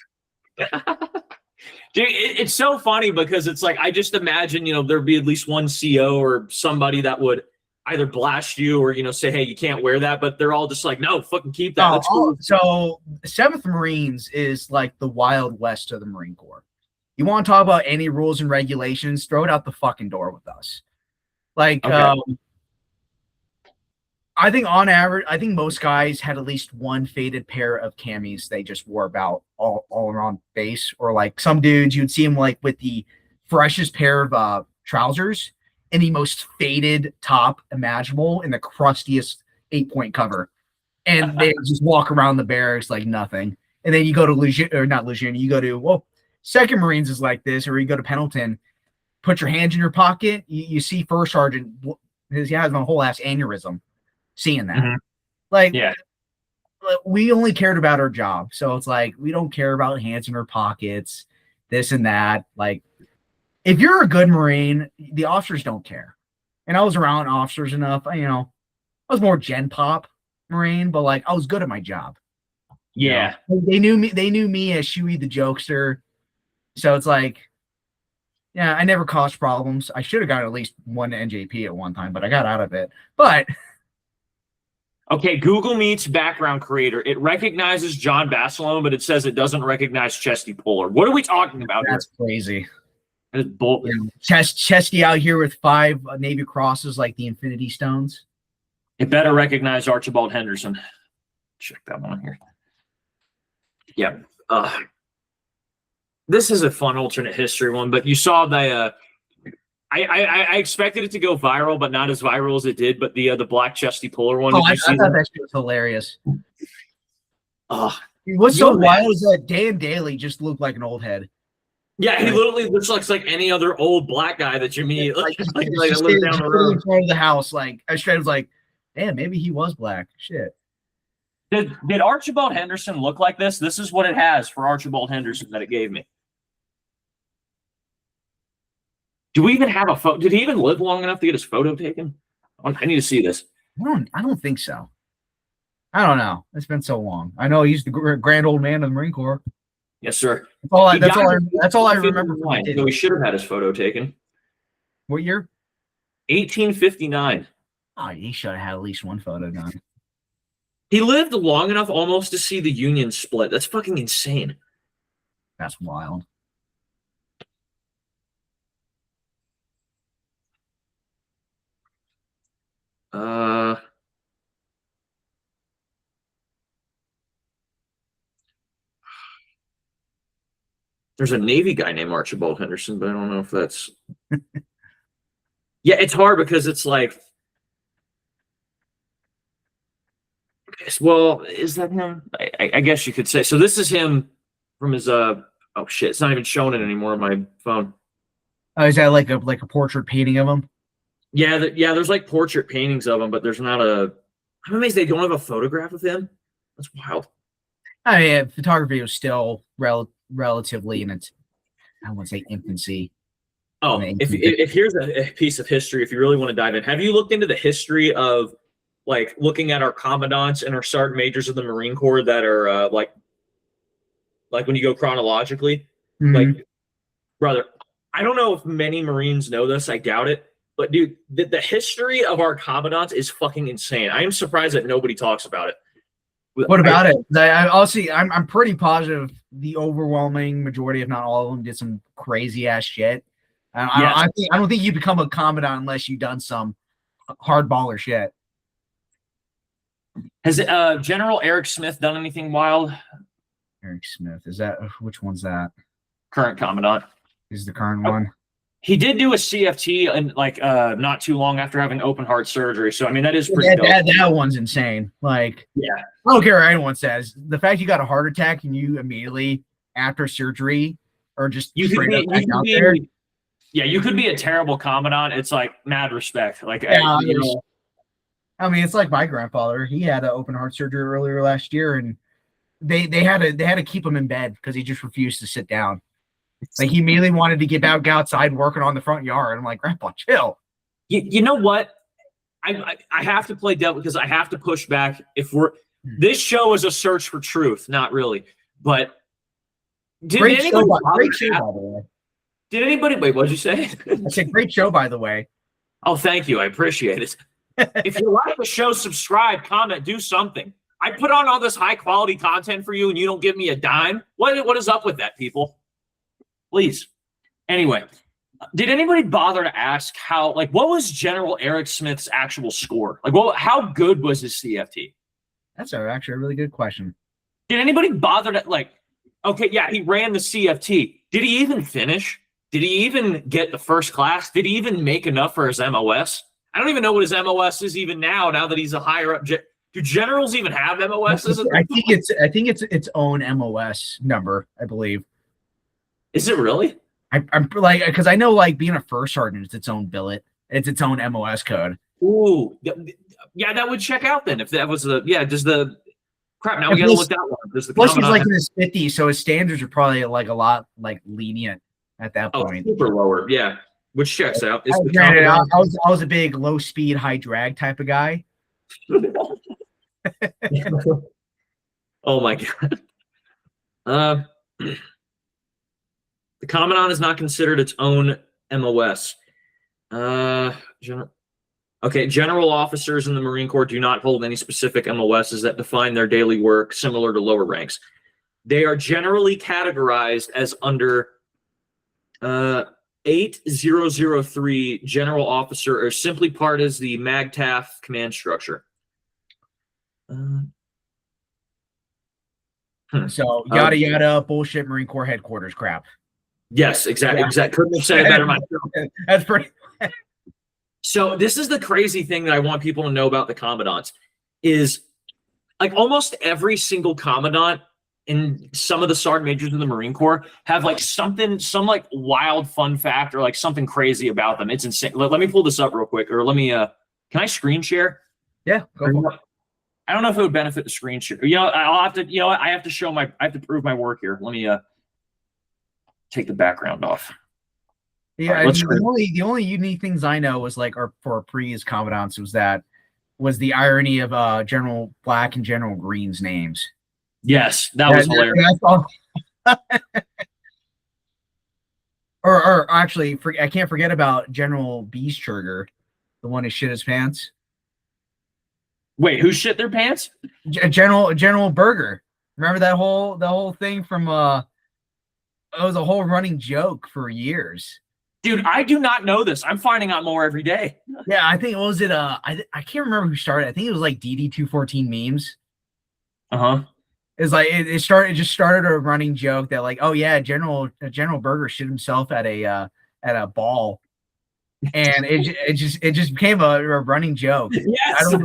Dude, it's so funny because it's like I just imagine, there'd be at least one CO or somebody that would either blast you or say, hey, you can't wear that, but they're all just like, no, fucking keep that. That's cool. So 7th Marines is like the Wild West of the Marine Corps. You want to talk about any rules and regulations, throw it out the fucking door with us. Like, Okay. I think on average, I think most guys had at least one faded pair of camis they just wore about all around base, or like some dudes you'd see them like with the freshest pair of trousers and the most faded top imaginable in the crustiest 8-point cover, and they just walk around the barracks like nothing. And then you go to not Legion, you go to 2nd Marines is like this, or you go to Pendleton, put your hands in your pocket, you see First Sergeant, he has a whole ass aneurysm seeing that. Mhm. Like, Yeah. we only cared about our job, so it's like we don't care about hands in our pockets, this and that. Like, if you're a good Marine, the officers don't care. And I was around officers enough, I was more Gen Pop Marine, but like I was good at my job. Yeah. They knew me as Shuey the jokester. So it's like, yeah, I never caused problems. I should have got at least one NJP at one time, but I got out of it. But Okay, Google Meets background creator. It recognizes John Basilone, but it says it doesn't recognize Chesty Puller. What are we talking about that's crazy. here? It's bull- Chesty out here with 5 Navy crosses like the Infinity Stones. It better recognize Archibald Henderson. Check that one here. Yep. This is a fun alternate history one, but you saw the I expected it to go viral, but not as viral as it did. But the black Chesty Puller one. I thought that shit was hilarious. Oh, What's so wild is that Dan Daly just looked like an old head. yeah, he literally looks like any other old black guy that you meet, like Just lives sitting down the in road. front of the house. Like I straight was like, damn, maybe he was black. Shit. Did Archibald Henderson look like this? This is what it has for Archibald Henderson that it gave me. Do we even have a photo? Did he even live long enough to get his photo taken? I need to see this. I don't think so. I don't know. It's been so long. I know he's the grand old man of the Marine Corps. Yes, sir. That's all I remember from it. So he should have had his photo taken. What year? 1859. Oh, he should have had at least one photo done. He lived long enough almost to see the Union split. That's fucking insane. That's wild. There's a Navy guy named Archibald Henderson, but I don't know if that's. Yeah, it's hard because it's like. Well, is that him? I guess you could say. So this is him from his oh shit! It's not even showing it anymore on my phone. Oh, is that like a portrait painting of him? Yeah, there's like portrait paintings of him, but there's not a. I'm amazed they don't have a photograph of him. That's wild. I mean, photography was still relatively in its, I wouldn't say infancy. Oh, if here's a piece of history, if you really want to dive in, have you looked into the history of like looking at our commandants and our sergeant majors of the Marine Corps that are like when you go chronologically? Like, brother, I don't know if many Marines know this. I doubt it. But dude, the history of our commandants is fucking insane. I am surprised that nobody talks about it. What about it? I'm pretty positive the overwhelming majority, if not all of them, did some crazy ass shit. I don't think you become a commandant unless you've done some hardballer shit. Has General Eric Smith done anything wild? Eric Smith, is that which one's that? Current commandant. Is the current one? He did do a CFT and like not too long after having open heart surgery. So I mean that is pretty dope. That one's insane. Like, yeah, I don't care what anyone says. The fact you got a heart attack and you immediately after surgery or just you could be a terrible commandant. It's like mad respect. Like I mean, it's like my grandfather. He had an open heart surgery earlier last year, and they had to keep him in bed because he just refused to sit down. Like he immediately wanted to get back outside working on the front yard. I'm like, Grandpa, chill. You know what? I have to play devil because I have to push back. If this show is a search for truth, not really, but Great show, by the way. Did anybody wait? What'd you say? I said great show, by the way. Oh, thank you. I appreciate it. If you like the show, subscribe, comment, do something. I put on all this high quality content for you and you don't give me a dime. What is up with that, people? Please. Anyway, did anybody bother to ask what was General Eric Smith's actual score? How good was his CFT? That's actually a really good question. Did anybody bother to okay, yeah, he ran the CFT. Did he even finish? Did he even get the first class? Did he even make enough for his MOS? I don't even know what his MOS is even now that he's a higher up. Do generals even have MOSs? I think it's its own MOS number, I believe. Is it really? I'm because I know being a first sergeant, it's its own billet. It's its own MOS code. Ooh, yeah, that would check out then if that was does the crap, now we gotta look that one. Does the plus he's in his 50s, so his standards are probably a lot lenient at that point. Super lower, yeah. Which checks out. I was a big low speed, high drag type of guy. Oh my god. The Commandant is not considered its own MOS. General officers in the Marine Corps do not hold any specific MOSs that define their daily work, similar to lower ranks. They are generally categorized as under 8003 general officer, or simply part as the MAGTAF command structure. So yada yada bullshit Marine Corps headquarters crap. Yes, exactly. Yeah. Exactly. Couldn't have said it better myself. That's pretty. So this is the crazy thing that I want people to know about the commandants is almost every single commandant in some of the sergeant majors in the Marine Corps have some wild fun fact or something crazy about them. It's insane. Let me pull this up real quick, or let me can I screen share? Yeah, go for it. I don't know if it would benefit the screen share. I'll have to, I have to prove my work here. Let me take the background off. Yeah, right, the only unique things I know was for previous commandants was the irony of General Black and General Green's names. Yes, that was hilarious. or actually, I can't forget about General Beeschurger, the one who shit his pants. Wait, who shit their pants? General Berger. Remember the whole thing from it was a whole running joke for years. Dude, I do not know this. I'm finding out more every day. Yeah, I think I can't remember who started. I think it was DD214 memes. Uh-huh. It's it just started a running joke that oh yeah, General Berger shit himself at a ball. And it just became a running joke. Yes.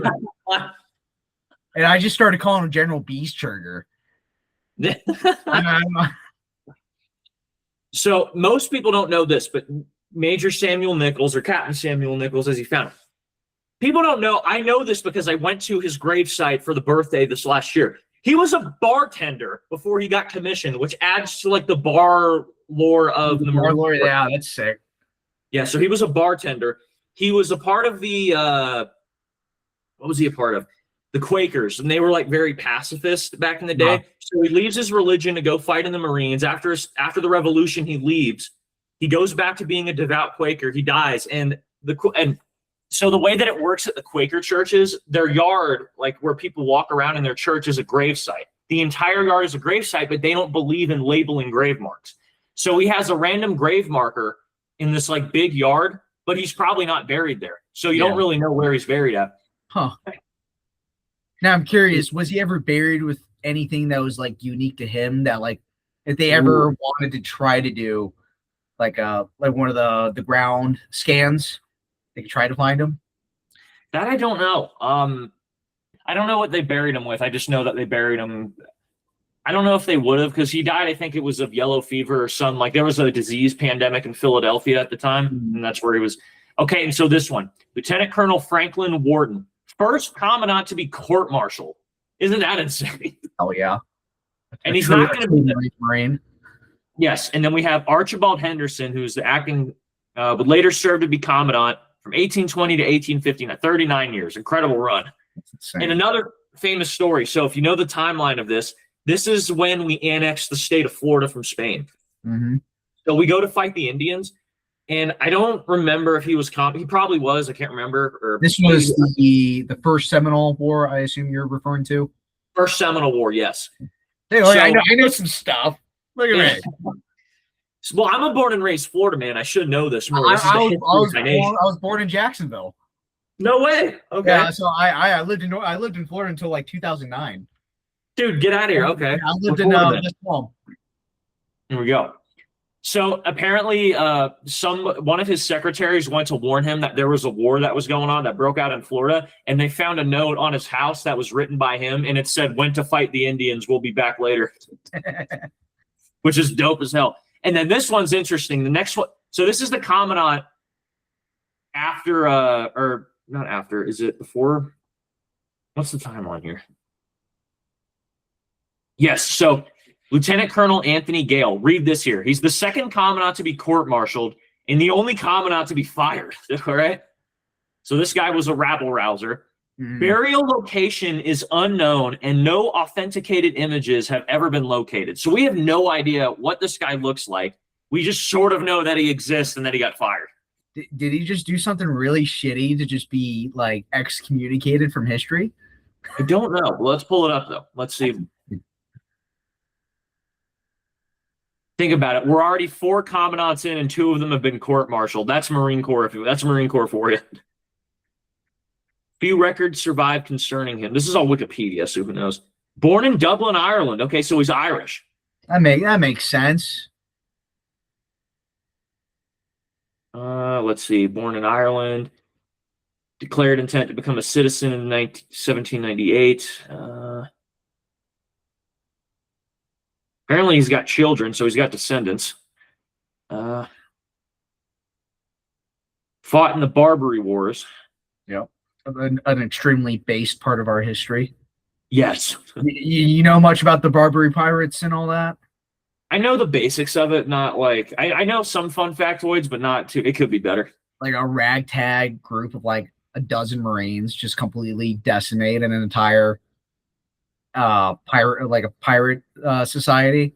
And I just started calling him General Beeschurger. So most people don't know this, but Major Samuel Nichols, or Captain Samuel Nichols, as he found him. People don't know. I know this because I went to his gravesite for the birthday this last year. He was a bartender before he got commissioned, which adds to the bar lore of the bar lore. Yeah, that's sick. Yeah, so he was a bartender. He was a part of the what was he a part of? The Quakers, and they were very pacifist back in the day. So he leaves his religion to go fight in the Marines. After the revolution, he leaves. He goes back to being a devout Quaker. He dies, and so the way that it works at the Quaker churches, their yard, where people walk around in their church, is a gravesite. The entire yard is a gravesite, but they don't believe in labeling grave marks. So he has a random grave marker in this big yard, but he's probably not buried there. So you don't really know where he's buried at. Huh. Now I'm curious, was he ever buried with anything that was unique to him that if they ever wanted to try to do one of the ground scans, they could try to find him? That I don't know. I don't know what they buried him with. I just know that they buried him. I don't know if they would have, because he died, I think it was of yellow fever or some, there was a disease pandemic in Philadelphia at the time, and that's where he was. Okay, and so this one, Lieutenant Colonel Franklin Warden, first commandant to be court-martialed. Isn't that insane? Oh, yeah. And he's not going to be the Marine. Yes, and then we have Archibald Henderson, who's the acting, would later serve to be commandant from 1820 to 1815, 39 years. Incredible run. And another famous story. So if you know the timeline of this, This is when we annexed the state of Florida from Spain. Mm-hmm. So we go to fight the Indians, and I don't remember if he was he probably was. I can't remember. Or This was the first Seminole War, I assume you're referring to. First Seminole War, yes. Hey, So- I know some stuff. Look at me. Well, I'm a born and raised Florida man. I should know this more. This is the history of my nation. I was born in Jacksonville. No way. Okay. Yeah, so I lived in Florida until like 2009. Dude, get out of here. Okay. I lived in this home. Here we go. So apparently, one of his secretaries went to warn him that there was a war that was going on that broke out in Florida, and they found a note on his house that was written by him, and it said, "Went to fight the Indians. We'll be back later," which is dope as hell. And then this one's interesting. The next one. So this is the commandant after, or not after. Is it before? What's the timeline here? Yes. So Lieutenant Colonel Anthony Gale. Read this here. He's the second commandant to be court-martialed and the only commandant to be fired. All right. So this guy was a rabble-rouser. Burial location is unknown, and no authenticated images have ever been located. So we have no idea what this guy looks like. We just sort of know that he exists and that he got fired. Did he just do something really shitty to just be like excommunicated from history? I don't know. Let's pull it up, though. Let's see. Think about it. We're already 4 commandants in, and 2 of them have been court-martialed. That's Marine Corps. That's Marine Corps for you. Few records survive concerning him. This is all Wikipedia, so who knows? Born in Dublin, Ireland. Okay, so he's Irish. That makes sense. Let's see. Born in Ireland. Declared intent to become a citizen in 1798. Apparently he's got children, so he's got descendants. Fought in the Barbary Wars. Yep. An extremely based part of our history. Yes. You know much about the Barbary pirates and all that? I know the basics of it, not like I know some fun factoids, but not too. It could be better. Like a ragtag group of like a dozen Marines just completely decimate an entire pirate society.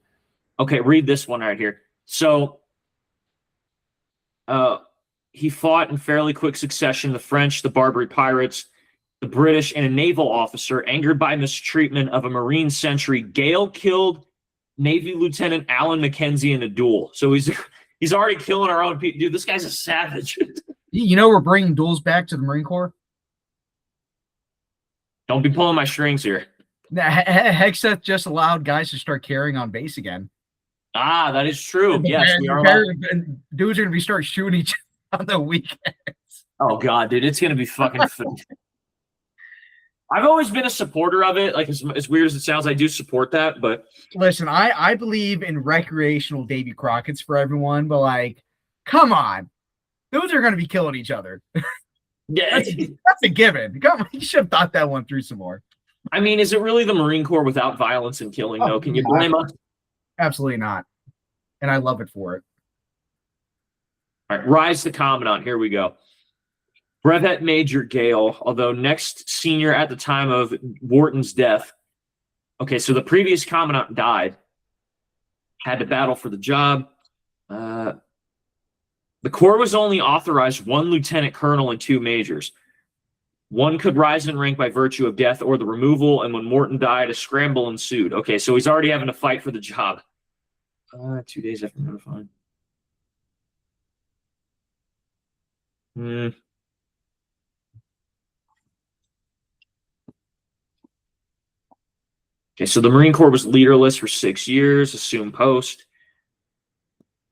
Okay, read this one right here. So he fought in fairly quick succession the French, the Barbary pirates, the British, and a naval officer. Angered by mistreatment of a Marine sentry, Gale killed Navy Lieutenant Alan Mackenzie in a duel. So he's already killing our own people. Dude, this guy's a savage. You know we're bringing duels back to the Marine Corps? Don't be pulling my strings here. Hexeth just allowed guys to start carrying on base again. Ah, that is true. Yes, we are allowed. Dudes are going to be start shooting each other on the weekends. Oh, God, dude, it's going to be fucking fun. I've always been a supporter of it. Like, as weird as it sounds, I do support that. But listen, I believe in recreational Davy Crockett's for everyone, but like, come on. Those are going to be killing each other. yeah, that's a given. Come on, you should have thought that one through some more. I mean, is it really the Marine Corps without violence and killing, though? Can you blame us? Absolutely not. And I love it for it. All right, rise to commandant. Here we go. Brevet Major Gale, although next senior at the time of Wharton's death. Okay, so the previous commandant died. Had to battle for the job. The Corps was only authorized 1 lieutenant colonel and 2 majors. One could rise in rank by virtue of death or the removal, and when Morton died, a scramble ensued. Okay, so he's already having to fight for the job. 2 days after notifying. Okay, so the Marine Corps was leaderless for 6 years, assumed post.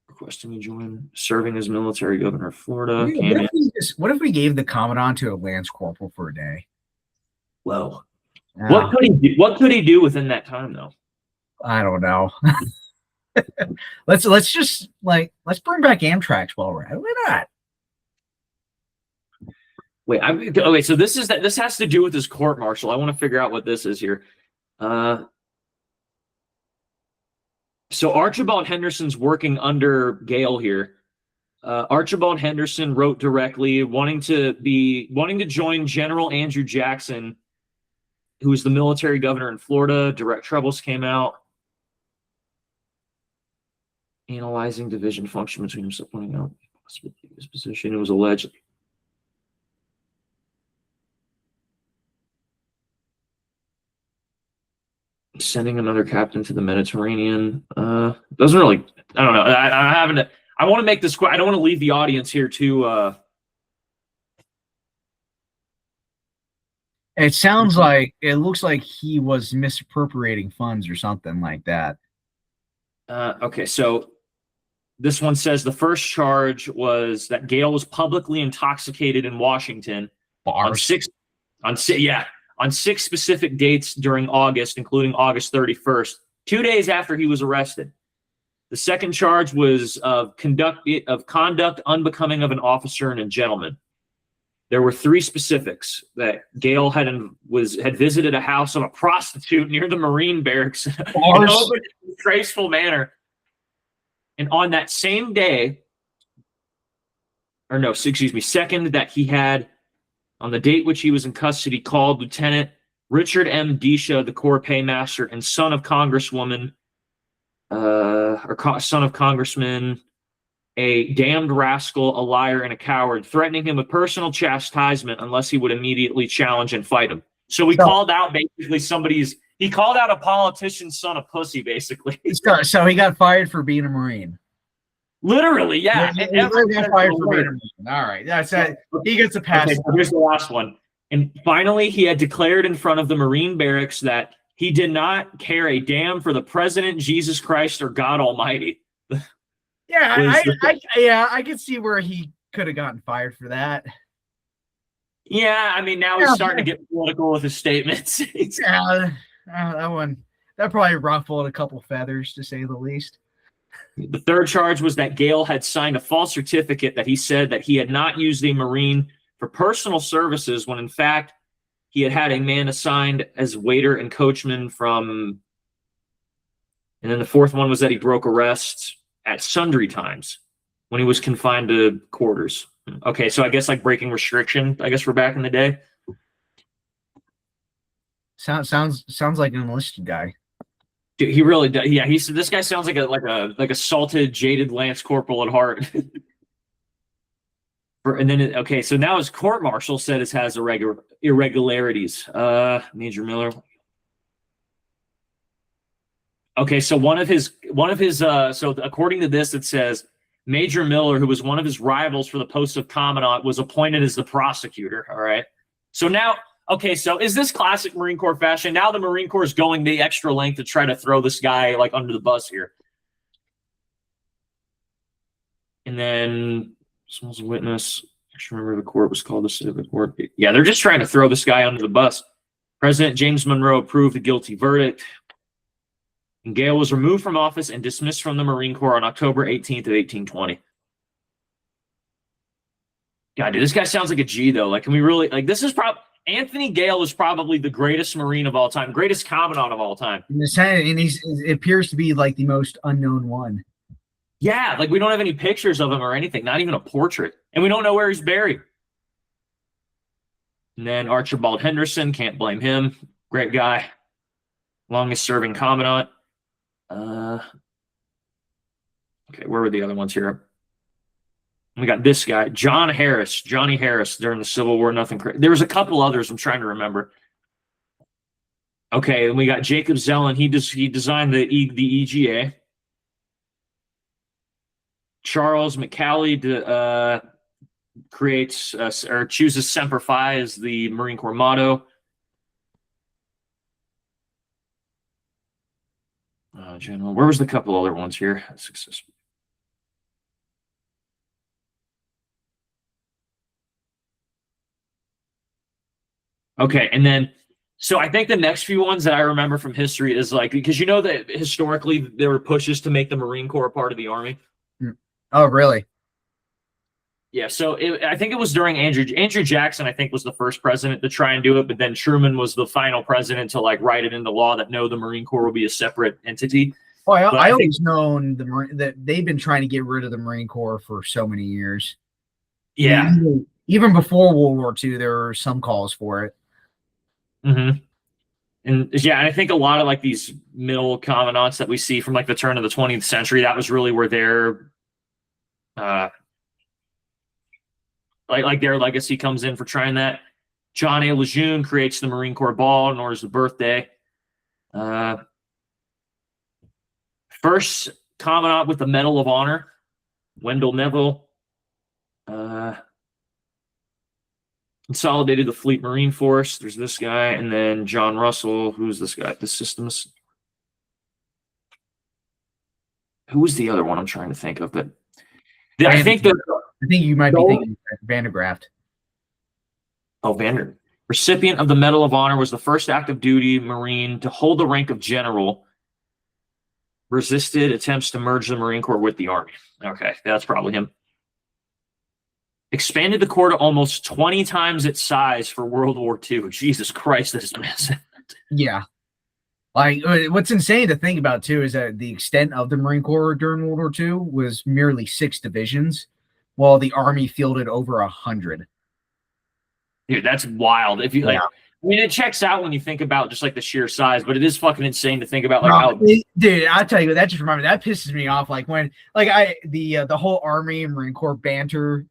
Requesting to join, serving as military governor of Florida. What if we gave the commandant to a lance corporal for a day? Whoa. What could he do within that time, though? I don't know. let's bring back Amtrak's while we're at it. Why not? Wait, okay, so this has to do with this court martial. I want to figure out what this is here. So Archibald Henderson's working under Gale here. Archibald Henderson wrote directly wanting to join General Andrew Jackson who was the military governor in Florida. Direct Troubles came out. Analyzing division function between himself, pointing out his position. It was alleged. Sending another captain to the Mediterranean. Doesn't really. I don't know. I haven't. I want to make this. I don't want to leave the audience here too. It sounds like it looks like he was misappropriating funds or something like that. Okay, so this one says the first charge was that Gale was publicly intoxicated in Washington on six specific dates during August, including August 31st, 2 days after he was arrested. The second charge was of conduct unbecoming of an officer and a gentleman. There were three specifics: that Gale had visited a house of a prostitute near the Marine barracks in an open, disgraceful manner. And on that same day, second, that he had, on the date which he was in custody, called Lieutenant Richard M. Disha, the Corps paymaster and son of Congresswoman, son of Congressman, a damned rascal, a liar, and a coward, threatening him with personal chastisement unless he would immediately challenge and fight him. So he called out basically he called out a politician's son a pussy, basically. So he got fired for being a Marine. Literally, yeah. He got fired for being a Marine. All right. That's it. He gets a pass. Okay, so here's the last one. And finally, he had declared in front of the Marine barracks that he did not care a damn for the President, Jesus Christ, or God Almighty. Yeah, I could see where he could have gotten fired for that. Yeah, I mean, now he's starting to get political with his statements. That probably ruffled a couple feathers, to say the least. The third charge was that Gale had signed a false certificate that he said that he had not used a Marine for personal services, when in fact he had a man assigned as waiter and coachman from. And then the fourth one was that he broke arrests at sundry times when he was confined to quarters. Okay, so I guess like breaking restriction, I guess, for back in the day. Sounds like an enlisted guy. Dude, he really does. Yeah, he said this guy sounds like a salted, jaded Lance Corporal at heart. So now his court martial said it has irregularities. Major Miller. Okay, so one of his so according to this, it says Major Miller, who was one of his rivals for the post of commandant, was appointed as the prosecutor. All right. So now, okay, so is this classic Marine Corps fashion? Now the Marine Corps is going the extra length to try to throw this guy like under the bus here. And then someone's a witness. I should remember the court was called the Civic Court. Yeah, they're just trying to throw this guy under the bus. President James Monroe approved the guilty verdict. And Gale was removed from office and dismissed from the Marine Corps on October 18th of 1820. God, dude, this guy sounds like a G, though. Like, can we really, like, this is probably, Anthony Gale is probably the greatest Marine of all time, greatest commandant of all time. And it appears to be like the most unknown one. Yeah, like we don't have any pictures of him or anything, not even a portrait. And we don't know where he's buried. And then Archibald Henderson, can't blame him. Great guy. Longest serving commandant. Okay, where were the other ones here? We got this guy, Johnny Harris, during the Civil War. There was a couple others I'm trying to remember. Okay, and we got Jacob Zellin. He designed the EGA. Charles McCallie creates or chooses Semper Fi as the Marine Corps motto. General, where was the couple other ones here? Successful. Okay, and then, so I think the next few ones that I remember from history is like, because you know that historically there were pushes to make the Marine Corps a part of the Army. Oh, really? Yeah, so I think it was during Andrew Jackson, I think, was the first president to try and do it, but then Truman was the final president to like write it into law that no, the Marine Corps will be a separate entity. Oh, I always known that they've been trying to get rid of the Marine Corps for so many years. Yeah. Even before World War II, there were some calls for it. Mm-hmm. And yeah, I think a lot of like these middle commandants that we see from like the turn of the 20th century, that was really where their like their legacy comes in for trying that. John A. Lejeune creates the Marine Corps Ball and orders the birthday. First commandant with the Medal of Honor, Wendell Neville. Consolidated the Fleet Marine Force. There's this guy, and then John Russell. Who's this guy? The Systems. Who was the other one I'm trying to think of? But I think you might be thinking Vandergraft. Oh, recipient of the Medal of Honor, was the first active duty Marine to hold the rank of general. Resisted attempts to merge the Marine Corps with the Army. Okay, that's probably him. Expanded the Corps to almost 20 times its size for World War II. Jesus Christ, that is massive. Yeah. Like, what's insane to think about, too, is that the extent of the Marine Corps during World War II was merely 6 divisions, while the Army fielded over 100. Dude, that's wild. If you like, I mean, it checks out when you think about just like the sheer size, but it is fucking insane to think about like how. Dude, I'll tell you, that just remember that pisses me off. Like when, like the whole Army and Marine Corps banter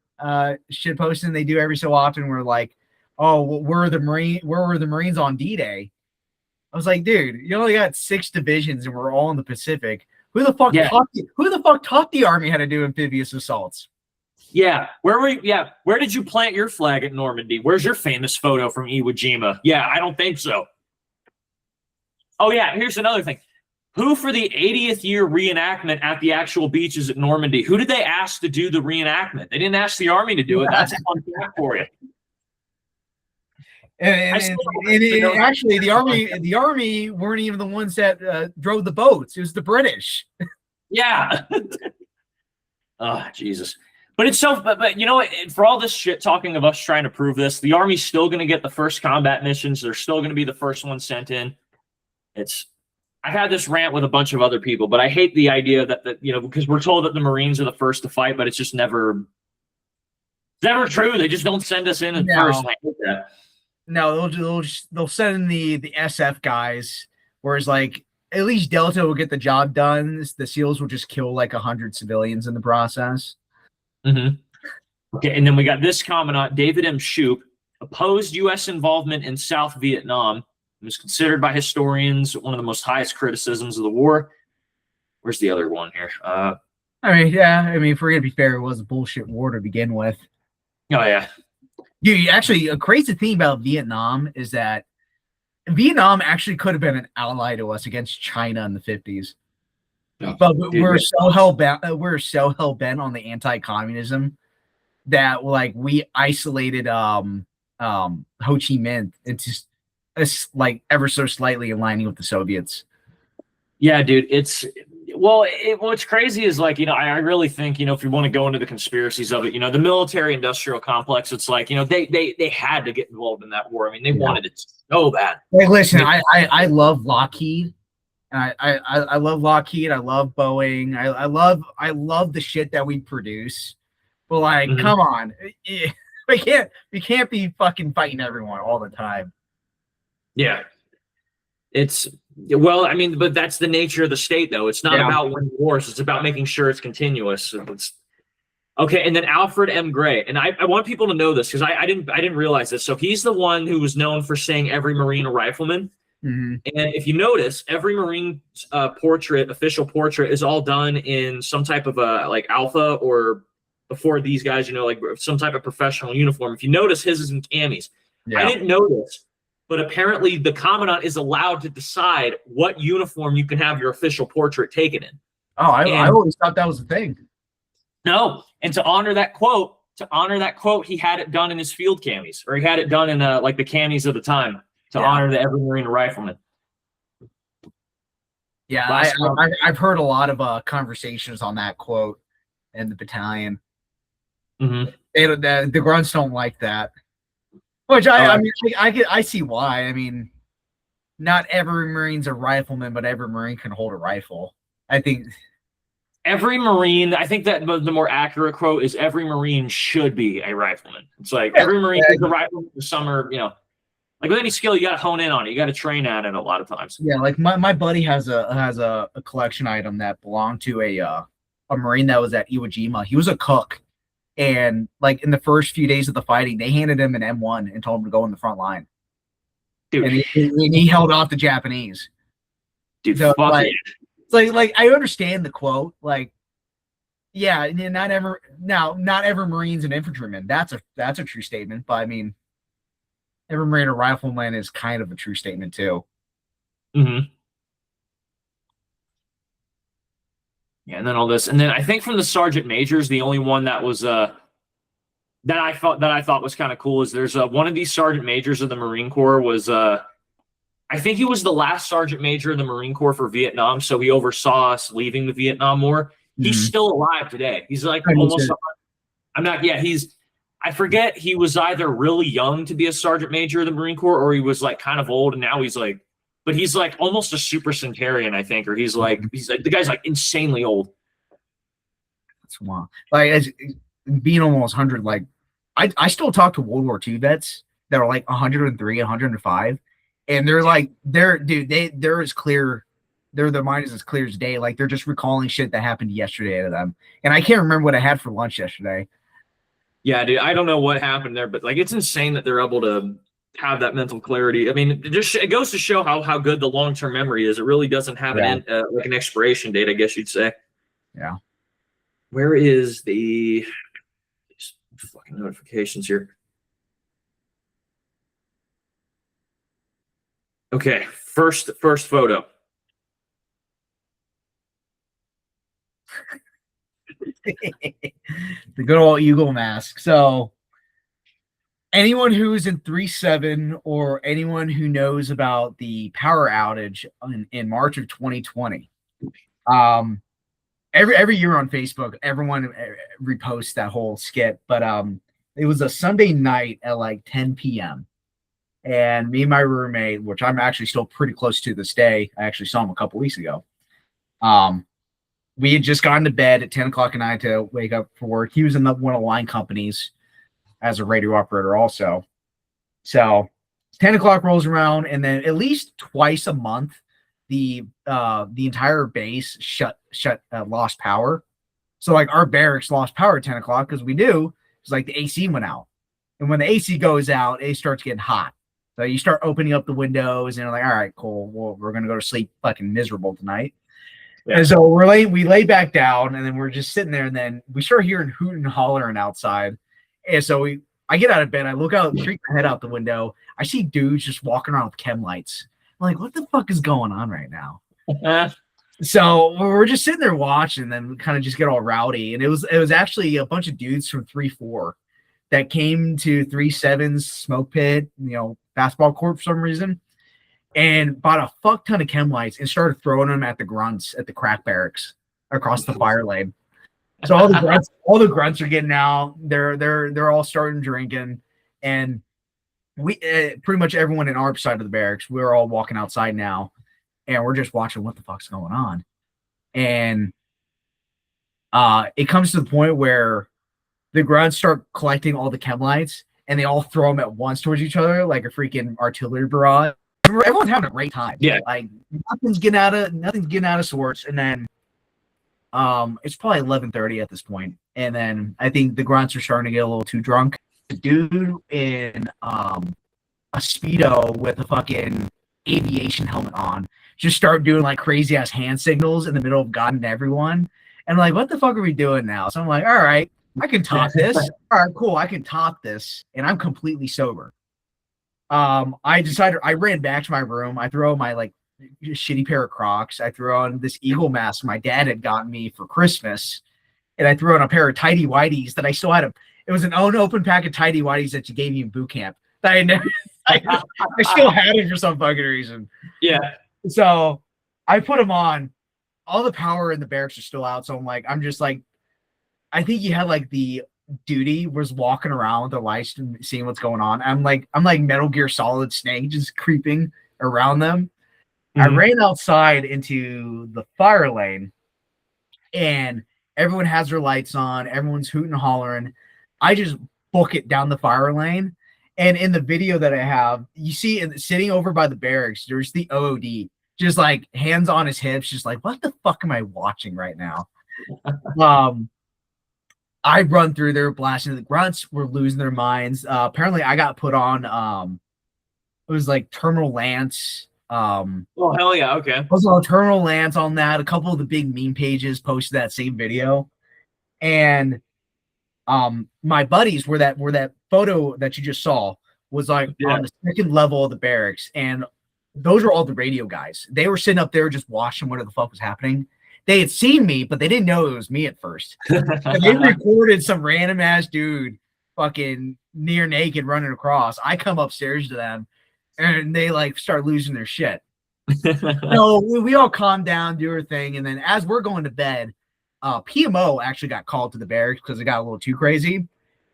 shit posting they do every so often, where like, oh, where were the Marines on D-Day? I was like, dude, you only got 6 divisions and we're all in the Pacific. Who the fuck taught the Army how to do amphibious assaults? Yeah, where did you plant your flag at Normandy? Where's your famous photo from Iwo Jima? Yeah, I don't think so. Oh yeah, here's another thing. Who for the 80th year reenactment at the actual beaches at Normandy? Who did they ask to do the reenactment? They didn't ask the Army to do it. That's a fun fact for you. And actually, the Army weren't even the ones that drove the boats. It was the British. Yeah. Oh, Jesus. But it's so, but you know what? For all this shit talking of us trying to prove this, the Army's still going to get the first combat missions. They're still going to be the first ones sent in. I've had this rant with a bunch of other people, but I hate the idea that because we're told that the Marines are the first to fight, but it's just never true. They just don't send us in at first. I hate that. No, they'll send in the SF guys, whereas like at least Delta will get the job done. The SEALs will just kill like 100 civilians in the process. Mm-hmm. Okay, and then we got this commandant, David M. Shoup, opposed U.S. involvement in South Vietnam. It was considered by historians one of the most highest criticisms of the war. Where's the other one here? I mean, if we're gonna be fair, it was a bullshit war to begin with. Oh yeah. Dude, actually, a crazy thing about Vietnam is that Vietnam actually could have been an ally to us against China in the 50s. But we're so hell bent on the anti-communism that like we isolated Ho Chi Minh into like ever so slightly aligning with the Soviets. Yeah, dude, what's crazy is like, I really think, if you want to go into the conspiracies of it, the military industrial complex, it's like, they had to get involved in that war. I mean, they wanted it so bad. Hey, listen, I love Lockheed. I love Lockheed. I love Boeing. I love the shit that we produce. But like, come on, we can't be fucking fighting everyone all the time. Yeah, but that's the nature of the state, though. It's not about winning wars. It's about making sure it's continuous. Okay, and then Alfred M. Gray, and I want people to know this because I didn't realize this. So he's the one who was known for saying every Marine a rifleman. Mm-hmm. And if you notice, every Marine official portrait is all done in some type of like alpha or before these guys, like some type of professional uniform. If you notice, his is in camis. Yeah. I didn't know this, but apparently the commandant is allowed to decide what uniform you can have your official portrait taken in. Oh, I always thought that was the thing. No, and to honor that quote, he had it done in his field camis, or he had it done in like the camis of the time. To honor the every Marine rifleman. Yeah, I've heard a lot of conversations on that quote in the battalion. Mm-hmm. The grunts don't like that, which I see why. I mean, not every Marine's a rifleman, but every Marine can hold a rifle. I think every Marine. I think that the more accurate quote is every Marine should be a rifleman. It's like every Marine is a rifleman. Some are, Like with any skill, you got to hone in on it. You got to train at it a lot of times. Yeah, like my buddy has a collection item that belonged to a Marine that was at Iwo Jima. He was a cook, and like in the first few days of the fighting, they handed him an M1 and told him to go in the front line. Dude, And he held off the Japanese. dude, So, fuck like, it. it's like I understand the quote, like, yeah, not every Marine's an infantryman. That's a true statement, but I mean, every Marine or rifleman is kind of a true statement too. Mm-hmm. Yeah, and then all this, and then I think from the sergeant majors, the only one that was that I thought was kind of cool is there's one of these sergeant majors of the Marine Corps was I think he was the last sergeant major in the Marine Corps for Vietnam, so he oversaw us leaving the Vietnam War. He's still alive today. He's like almost. I'm not. Yeah, I forget. He was either really young to be a sergeant major of the Marine Corps, or he was like kind of old, and now he's like. But he's like almost a super centurion, I think, or he's like the guy's like insanely old. That's wild. Like as being almost 100. Like I still talk to World War II vets that are like 103, 105, and they're like they're as clear. Their mind is as clear as day. Like they're just recalling shit that happened yesterday to them. And I can't remember what I had for lunch yesterday. Yeah, dude, I don't know what happened there, but like it's insane that they're able to have that mental clarity. I mean, it goes to show how good the long-term memory is. It really doesn't have like an expiration date, I guess you'd say. Yeah. Where is these fucking notifications here? Okay, first photo. The good old eagle mask. So anyone who's in 3.7 or anyone who knows about the power outage in March of 2020, every year on Facebook, everyone reposts that whole skit. But it was a Sunday night at like 10 p.m. And me and my roommate, which I'm actually still pretty close to this day, I actually saw him a couple weeks ago. We had just gotten to bed at 10 o'clock at night to wake up for work. He was in one of the line companies as a radio operator also. So 10 o'clock rolls around, and then at least twice a month, the entire base lost power. So like our barracks lost power at 10 o'clock because we knew it's like the AC went out. And when the AC goes out, it starts getting hot. So you start opening up the windows and you're like, all right, cool. Well, we're going to go to sleep fucking miserable tonight. Yeah. And so we lay back down, and then we're just sitting there, and then we start hearing hooting and hollering outside. And so I get out of bed, I look out, streak my head out the window. I see dudes just walking around with chem lights. I'm like, what the fuck is going on right now? So we're just sitting there watching, and then we kind of just get all rowdy. And it was actually a bunch of dudes from 3-4 that came to 3-7's smoke pit, basketball court for some reason, and bought a fuck ton of chem lights and started throwing them at the grunts at the crack barracks across the fire lane. So all the grunts are getting out. They're all starting drinking, and we pretty much everyone in our side of the barracks, we're all walking outside now, and we're just watching what the fuck's going on. And it comes to the point where the grunts start collecting all the chem lights, and they all throw them at once towards each other like a freaking artillery barrage. Everyone's having a great time. Yeah, like nothing's getting out of sorts. And then it's probably 11:30 at this point, and then I think the grunts are starting to get a little too drunk. The dude in a Speedo with a fucking aviation helmet on just start doing like crazy ass hand signals in the middle of God and everyone. And I'm like, what the fuck are we doing now? So I'm like, all right, I can top this. All right, cool, I can top this, and I'm completely sober. I decided I ran back to my room. I throw my like shitty pair of Crocs. I threw on this eagle mask my dad had gotten me for Christmas, and I threw on a pair of tighty-whities that I still had. It was an unopened pack of tighty-whities that you gave me in boot camp. That I never, I still had it for some fucking reason. Yeah. So I put them on. All the power in the barracks are still out. So I'm just like, I think you had like the duty was walking around with the lights and seeing what's going on. I'm like Metal Gear Solid Snake just creeping around them. Mm-hmm. I ran outside into the fire lane, and everyone has their lights on. Everyone's hooting and hollering. I just book it down the fire lane, And in the video that I have, you see sitting over by the barracks, there's the OOD, just like hands on his hips, just like, what the fuck am I watching right now? I run through there blasting the grunts, were losing their minds. Apparently I got put on it was like Terminal Lance. Oh hell yeah, okay. I was on Terminal Lance on that. A couple of the big meme pages posted that same video. And my buddies were that photo that you just saw was like on the second level of the barracks, and those are all the radio guys. They were sitting up there just watching what the fuck was happening. They had seen me, but they didn't know it was me at first. And they recorded some random ass dude fucking near naked running across. I come upstairs to them and they like start losing their shit. So we all calm down, do our thing, and then as we're going to bed, PMO actually got called to the barracks because it got a little too crazy.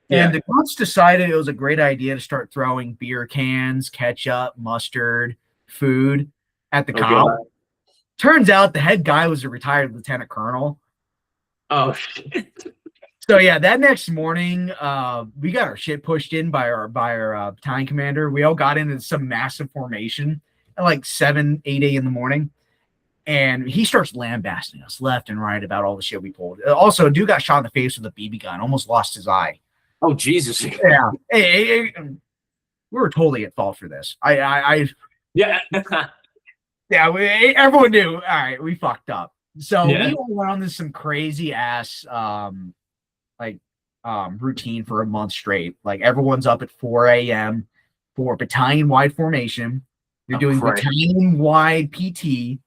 And the grunts decided it was a great idea to start throwing beer cans, ketchup, mustard, food at the cop. God. Turns out the head guy was a retired lieutenant colonel. Oh shit. So yeah, that next morning, we got our shit pushed in by our battalion commander. We all got into some massive formation at like 7, 8 a.m. in the morning. And he starts lambasting us left and right about all the shit we pulled. Also, a dude got shot in the face with a BB gun, almost lost his eye. Oh Jesus! Yeah, we were totally at fault for this. Yeah, everyone knew. All right, we fucked up. So we all went on this some crazy ass routine for a month straight. Like everyone's up at 4 a.m. for battalion-wide formation. You're doing battalion-wide PT.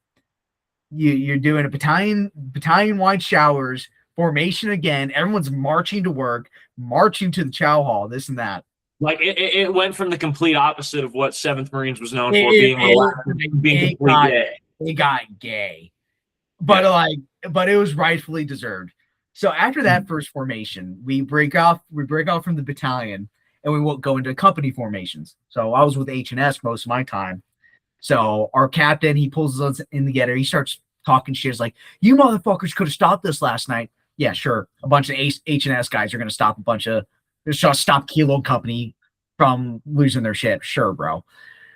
You're doing a battalion-wide showers, formation again. Everyone's marching to work, marching to the chow hall, this and that. Like it went from the complete opposite of what 7th Marines was known for, being relaxed, being gay. It got gay, but but it was rightfully deserved. So after that first formation, we break off from the battalion, and we will go into company formations. So I was with H&S most of my time. So our captain, he pulls us in together. He starts talking shit. It's like, you motherfuckers could have stopped this last night. Yeah, sure. A bunch of H&S guys are going to stop stop Kilo Company from losing their shit. Sure, bro.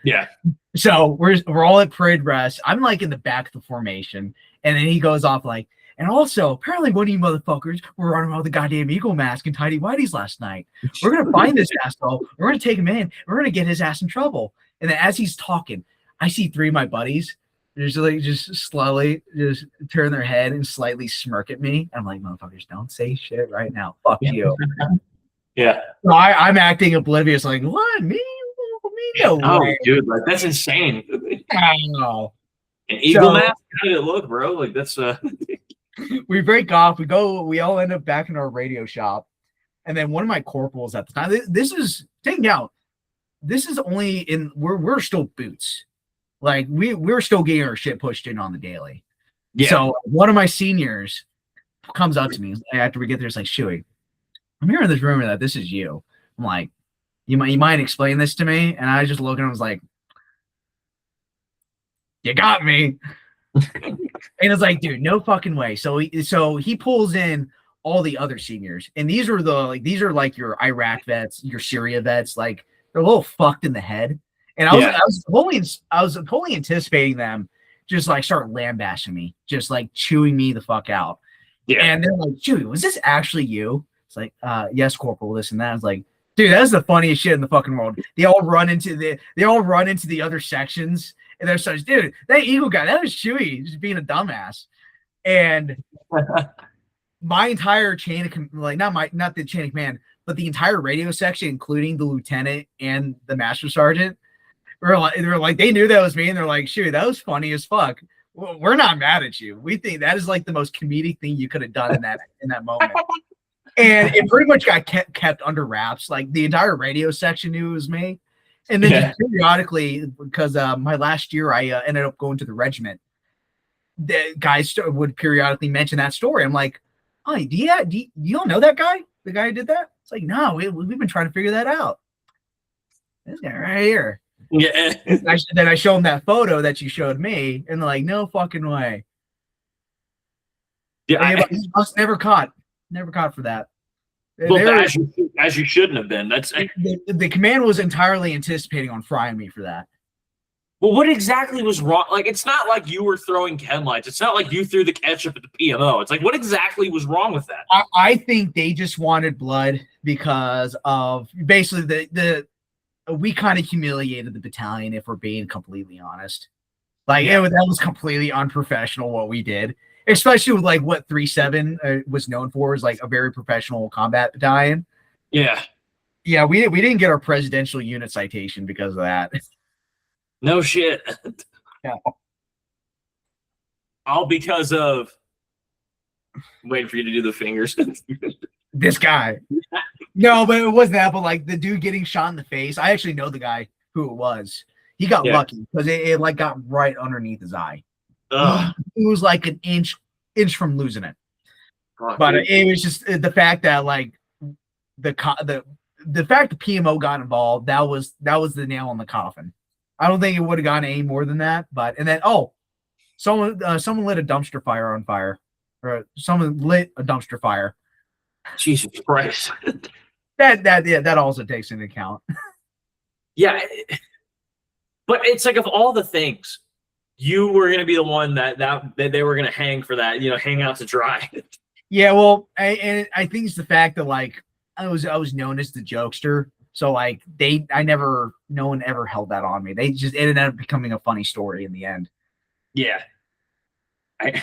Yeah. So we're all at parade rest. I'm like in the back of the formation. And then he goes off like, and also, apparently one of you motherfuckers were running around with the goddamn eagle mask and tighty-whities last night. We're going to find this asshole. We're going to take him in. We're going to get his ass in trouble. And then as he's talking, I see 3 of my buddies just slowly just turn their head and slightly smirk at me. I'm like, motherfuckers, don't say shit right now. Fuck you. Yeah. So I'm acting oblivious, like, what? Me? No way. Dude, like that's insane. I know. An eagle mask? How did it look, bro? Like that's we break off, we all end up back in our radio shop. And then one of my corporals at the time, this is taking out. This is only in we're still boots. Like we're still getting our shit pushed in on the daily. Yeah. So one of my seniors comes up to me after we get there. It's like, Shuey, I'm hearing this rumor that this is you. I'm like, you might explain this to me? And I just looked and I was like, you got me. And it's like, dude, no fucking way. So he pulls in all the other seniors, and these are like your Iraq vets, your Syria vets, like they're a little fucked in the head. And I was totally anticipating them just like start lambasting me, just like chewing me the fuck out. Yeah. And they're like, Chewy, was this actually you? It's like, yes, Corporal, this and that. I was like, dude, that's the funniest shit in the fucking world. They all run into the other sections, and they're such, dude, that Eagle guy, that was Chewy, just being a dumbass. And my entire chain of not the chain of command, but the entire radio section, including the lieutenant and the master sergeant, they knew that was me, and they're like, shoot, that was funny as fuck. We're not mad at you. We think that is like the most comedic thing you could have done in that moment. And it pretty much got kept under wraps. Like the entire radio section knew it was me. And then periodically, because my last year I ended up going to the regiment, the guys would periodically mention that story. I'm like, oh, do you all know that guy? The guy who did that? It's like, no, we've been trying to figure that out. This guy right here. Yeah. Then I show them that photo that you showed me, and they're like, no fucking way. Yeah, I was never caught for that. Well, as you shouldn't have been. That's the command was entirely anticipating on frying me for that. well, what exactly was wrong? Like, it's not like you were throwing chem lights. It's not like you threw the ketchup at the PMO. It's like, what exactly was wrong with that? I think they just wanted blood because of basically we kind of humiliated the battalion, if we're being completely honest. Like, that was completely unprofessional what we did, especially with like what 3-7 was known for, is like a very professional combat battalion. Yeah. Yeah, we didn't get our presidential unit citation because of that. No shit. Yeah. All because of waiting for you to do the fingers. This guy. No, but it wasn't that, but like the dude getting shot in the face. I actually know the guy who it was. He got lucky because it like got right underneath his eye. He was like an inch from losing it. But it was just the fact that like the fact the PMO got involved, that was the nail in the coffin. I don't think it would have gone any more than that. But and then someone lit a dumpster fire on fire, or someone lit a dumpster fire. Jesus Christ. That also takes into account. Yeah. But it's like, of all the things, you were going to be the one that they were going to hang for that, hang out to dry. Yeah, well, I think it's the fact that like I was known as the jokester, so like no one ever held that on me. They just ended up becoming a funny story in the end. Yeah, I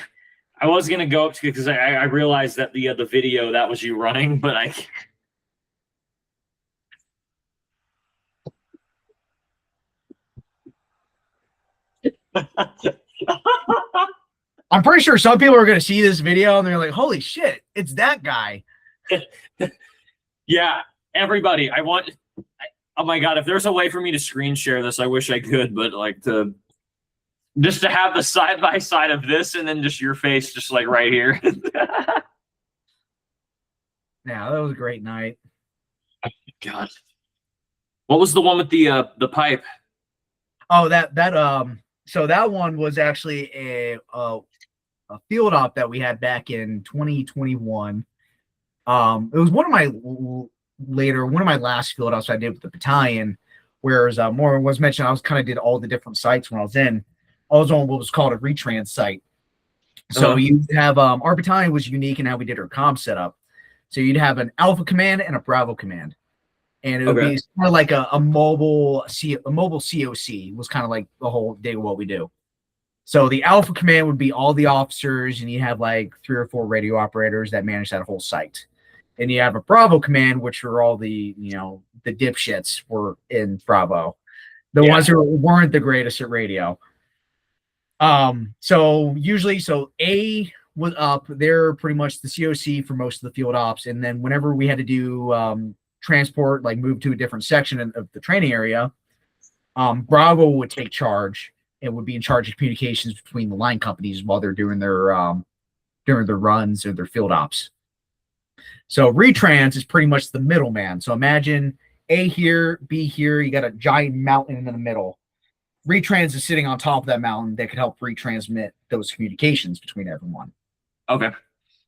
was going to go up to because I realized that the video that was you running, but I. I'm pretty sure some people are going to see this video and they're like, holy shit, it's that guy. Yeah, everybody, oh my God, if there's a way for me to screen share this, I wish I could, but like to have the side by side of this and then just your face just like right here. Yeah, that was a great night. God. What was the one with the pipe? Oh, so that one was actually a field op that we had back in 2021. It was one of my last field ops I did with the battalion, whereas more was mentioned, I was kind of did all the different sites when I was in. I was on what was called a retrans site. So you have our battalion was unique in how we did our comm setup. So you'd have an Alpha command and a Bravo command. And it would be kind of like a mobile COC was kind of like the whole day of what we do. So the Alpha command would be all the officers, and you have like 3 or 4 radio operators that manage that whole site. And you have a Bravo command, which are all the the dipshits were in Bravo, the ones who weren't the greatest at radio. So A was up. They're pretty much the COC for most of the field ops, and then whenever we had to do transport, like move to a different section of the training area, Bravo would take charge and would be in charge of communications between the line companies while they're doing their runs or their field ops. So retrans is pretty much the middleman. So imagine A here, B here, you got a giant mountain in the middle. Retrans is sitting on top of that mountain that could help retransmit those communications between everyone. Okay.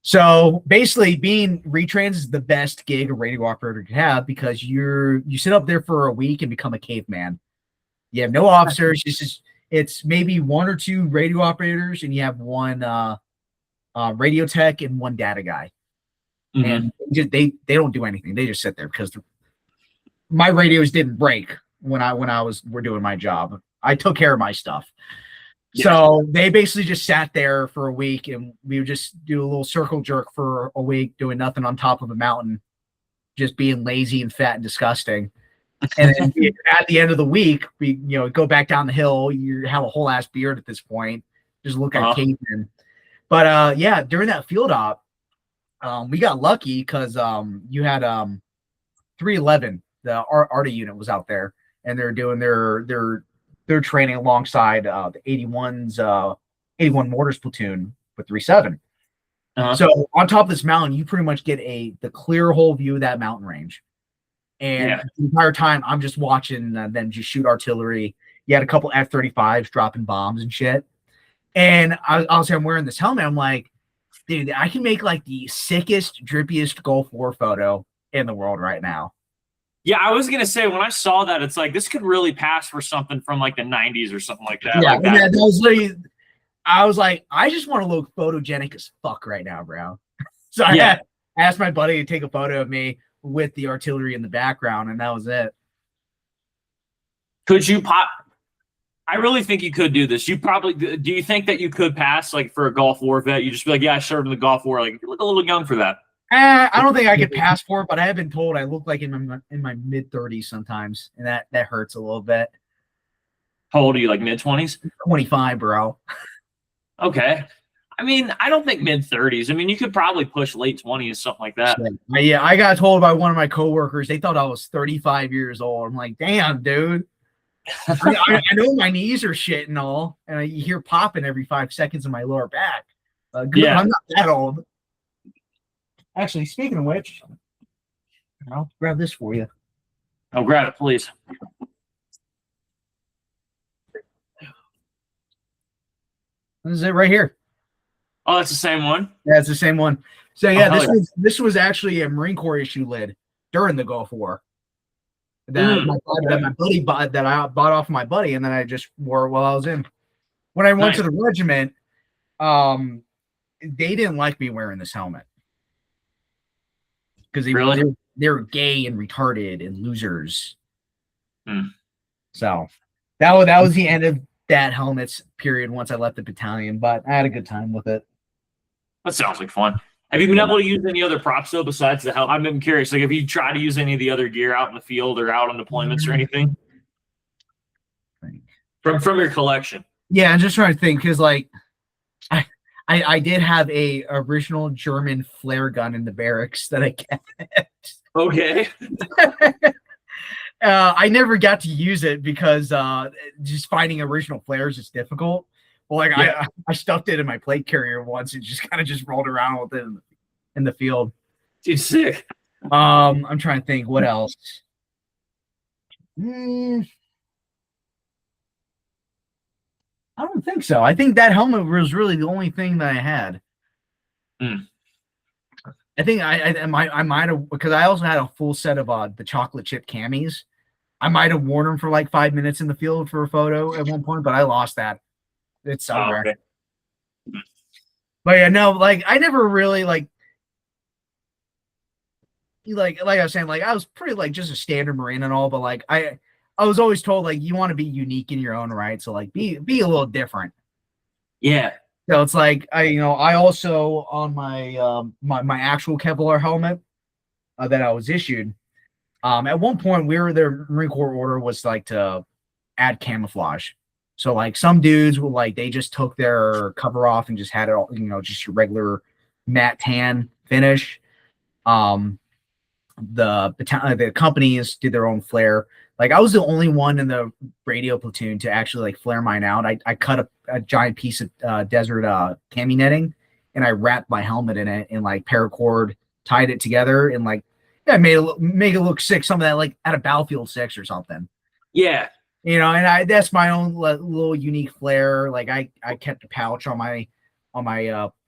So basically, being retrans is the best gig a radio operator could have because you sit up there for a week and become a caveman. You have no officers. It's maybe 1 or 2 radio operators, and you have 1 radio tech and 1 data guy. Mm-hmm. And they don't do anything. They just sit there because my radios didn't break when we're doing my job. I took care of my stuff. Yeah. So they basically just sat there for a week, and we would just do a little circle jerk for a week, doing nothing on top of a mountain, just being lazy and fat and disgusting. And then at the end of the week, we go back down the hill. You have a whole ass beard at this point, just look like cavemen. But during that field op, we got lucky because you had 311, the ARTA unit was out there, and they're doing their training alongside the 81 Mortars platoon with 3-7. So on top of this mountain, you pretty much get the clear whole view of that mountain range. And the entire time, I'm just watching them just shoot artillery. You had a couple F-35s dropping bombs and shit. And I'm wearing this helmet. I'm like, dude, I can make like the sickest, drippiest Gulf War photo in the world right now. Yeah, I was gonna say when I saw that, it's like this could really pass for something from like the '90s or something like that. Yeah, like that. that was literally. I was like, I just want to look photogenic as fuck right now, bro. So I asked my buddy to take a photo of me with the artillery in the background, and that was it. Could you pop? I really think you could do this. You probably do. You think that you could pass like for a Gulf War vet? You just be like, yeah, I served in the Gulf War. Like, you look a little young for that. I don't think I could pass for it, but I have been told I look like in my mid-30s sometimes, and that hurts a little bit. How old are you? Like mid-20s? 25, bro. Okay. I mean, I don't think mid-30s. I mean, you could probably push late 20s, something like that. Yeah, I got told by one of my coworkers, they thought I was 35 years old. I'm like, damn, dude. I know my knees are shit and all, and you hear popping every 5 seconds in my lower back. Yeah. I'm not that old. Actually, speaking of which, I'll grab this for you. Oh, grab it, please. This is it right here. Oh, that's the same one? Yeah, it's the same one. So yeah, Oh, this was actually a Marine Corps issue lid during the Gulf War. That my buddy bought, that I bought off my buddy, and then I just wore it while I was in. When I went to the regiment, they didn't like me wearing this helmet because they were gay and retarded and losers. So that was the end of that helmet's period once I left the battalion, but I had a good time with it. That sounds like fun. Have you been able to use any other props though besides the helmet? I'm curious. Like, have you tried to use any of the other gear out in the field or out on deployments or anything from your collection? Yeah, I'm just trying to think because like I did have a original German flare gun in the barracks that I kept. Okay. I never got to use it because just finding original flares is difficult. Well, like I stuffed it in my plate carrier once and just kind of just rolled around with it in the field. Dude, sick. I'm trying to think what else. I don't think so. I think that helmet was really the only thing that I had. I think I might have, because I also had a full set of the chocolate chip camis. I might have worn them for like 5 minutes in the field for a photo at one point, but I lost that. It's somewhere. Okay. But yeah, no, like I never really like I was saying, like I was pretty like just a standard Marine and all, but like I was always told like you want to be unique in your own right, so like be a little different. Yeah. So it's like I also on my my actual Kevlar helmet that I was issued. At one point, the Marine Corps order was like to add camouflage. So like some dudes were like they just took their cover off and just had it all, just your regular matte tan finish. The companies did their own flare. Like I was the only one in the radio platoon to actually like flare mine out. I cut a giant piece of desert cami netting and I wrapped my helmet in it and like paracord tied it together and like make it look sick. Some of that like at a Battlefield 6 or something. Yeah. And that's my own little unique flair. Like I kept a pouch on my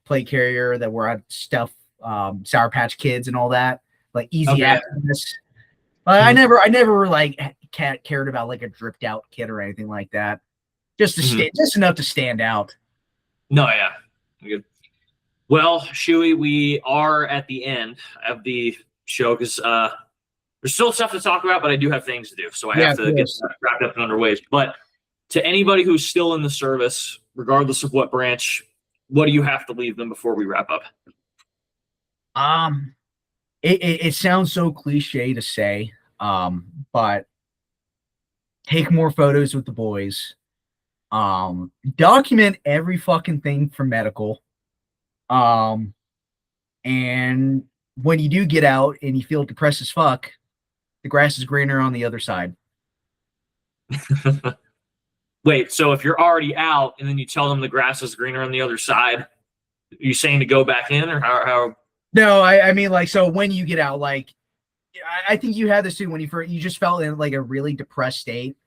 plate carrier that where I stuff Sour Patch Kids and all that, like easy access. I never like cared about like a dripped out kit or anything like that. Just just enough to stand out. No, yeah. Good. Well, Shuey, we are at the end of the show because there's still stuff to talk about, but I do have things to do, so I have to get wrapped up in other ways. But to anybody who's still in the service, regardless of what branch, what do you have to leave them before we wrap up? It sounds so cliche to say, but take more photos with the boys. Document every fucking thing for medical. And when you do get out and you feel depressed as fuck, the grass is greener on the other side. Wait, so if you're already out and then you tell them the grass is greener on the other side, are you saying to go back in or how? No, I mean like, so when you get out, like, I think you had this too when you just felt in like a really depressed state.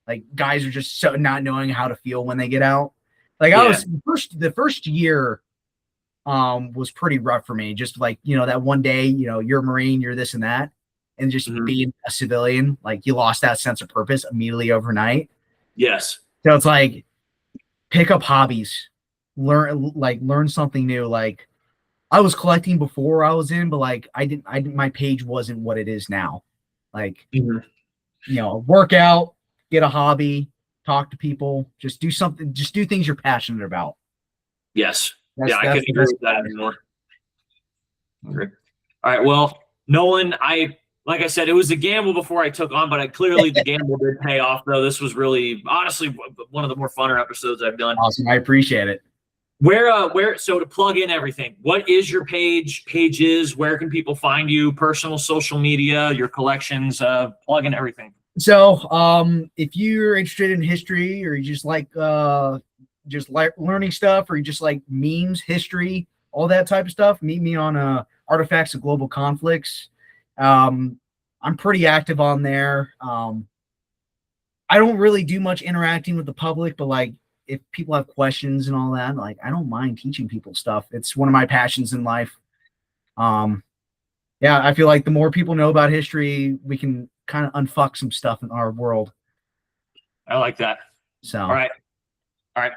Like guys are just so not knowing how to feel when they get out. Like I was the first year was pretty rough for me. Just like, that one day, you're a Marine, you're this and that, and just being a civilian, like you lost that sense of purpose immediately overnight. Yes. So it's like, pick up hobbies, learn something new. Like I was collecting before I was in, but like my page wasn't what it is now. Like, work out, get a hobby, talk to people, just do something, just do things you're passionate about. Yes. That's I couldn't agree with that anymore. Okay. All right. Well, Nolan, like I said, it was a gamble before I took on, but clearly the gamble did pay off, though. This was really, honestly, one of the more funner episodes I've done. Awesome. I appreciate it. So to plug in everything, what is your pages? Where can people find you? Personal social media, your collections, plug in everything. So, if you're interested in history, or you just like learning stuff, or you just like memes, history, all that type of stuff, meet me on Artifacts of Global Conflicts. I'm pretty active on there. I don't really do much interacting with the public, but like if people have questions and all that, like I don't mind teaching people stuff. It's one of my passions in life. Yeah, I feel like the more people know about history, we can kind of unfuck some stuff in our world. I like that. So All right,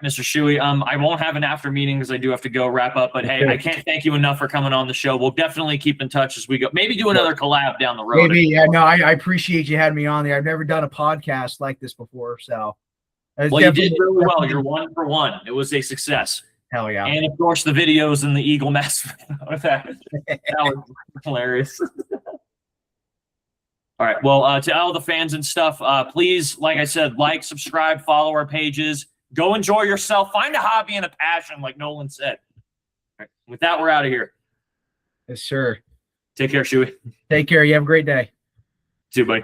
Mr. Shuey. I won't have an after meeting because I do have to go wrap up. But hey, I can't thank you enough for coming on the show. We'll definitely keep in touch as we go. Maybe do another collab down the road. Maybe, yeah. No, I appreciate you having me on there. I've never done a podcast like this before, so. Well, you did really well. You're 1 for 1. It was a success. Hell yeah! And of course, the videos and the eagle mess. that was hilarious. All right. Well, to all the fans and stuff, please, like I said, like, subscribe, follow our pages. Go enjoy yourself. Find a hobby and a passion, like Nolan said. All right, with that, we're out of here. Yes, sir. Take care, Shuey. Take care. You have a great day. See you, buddy.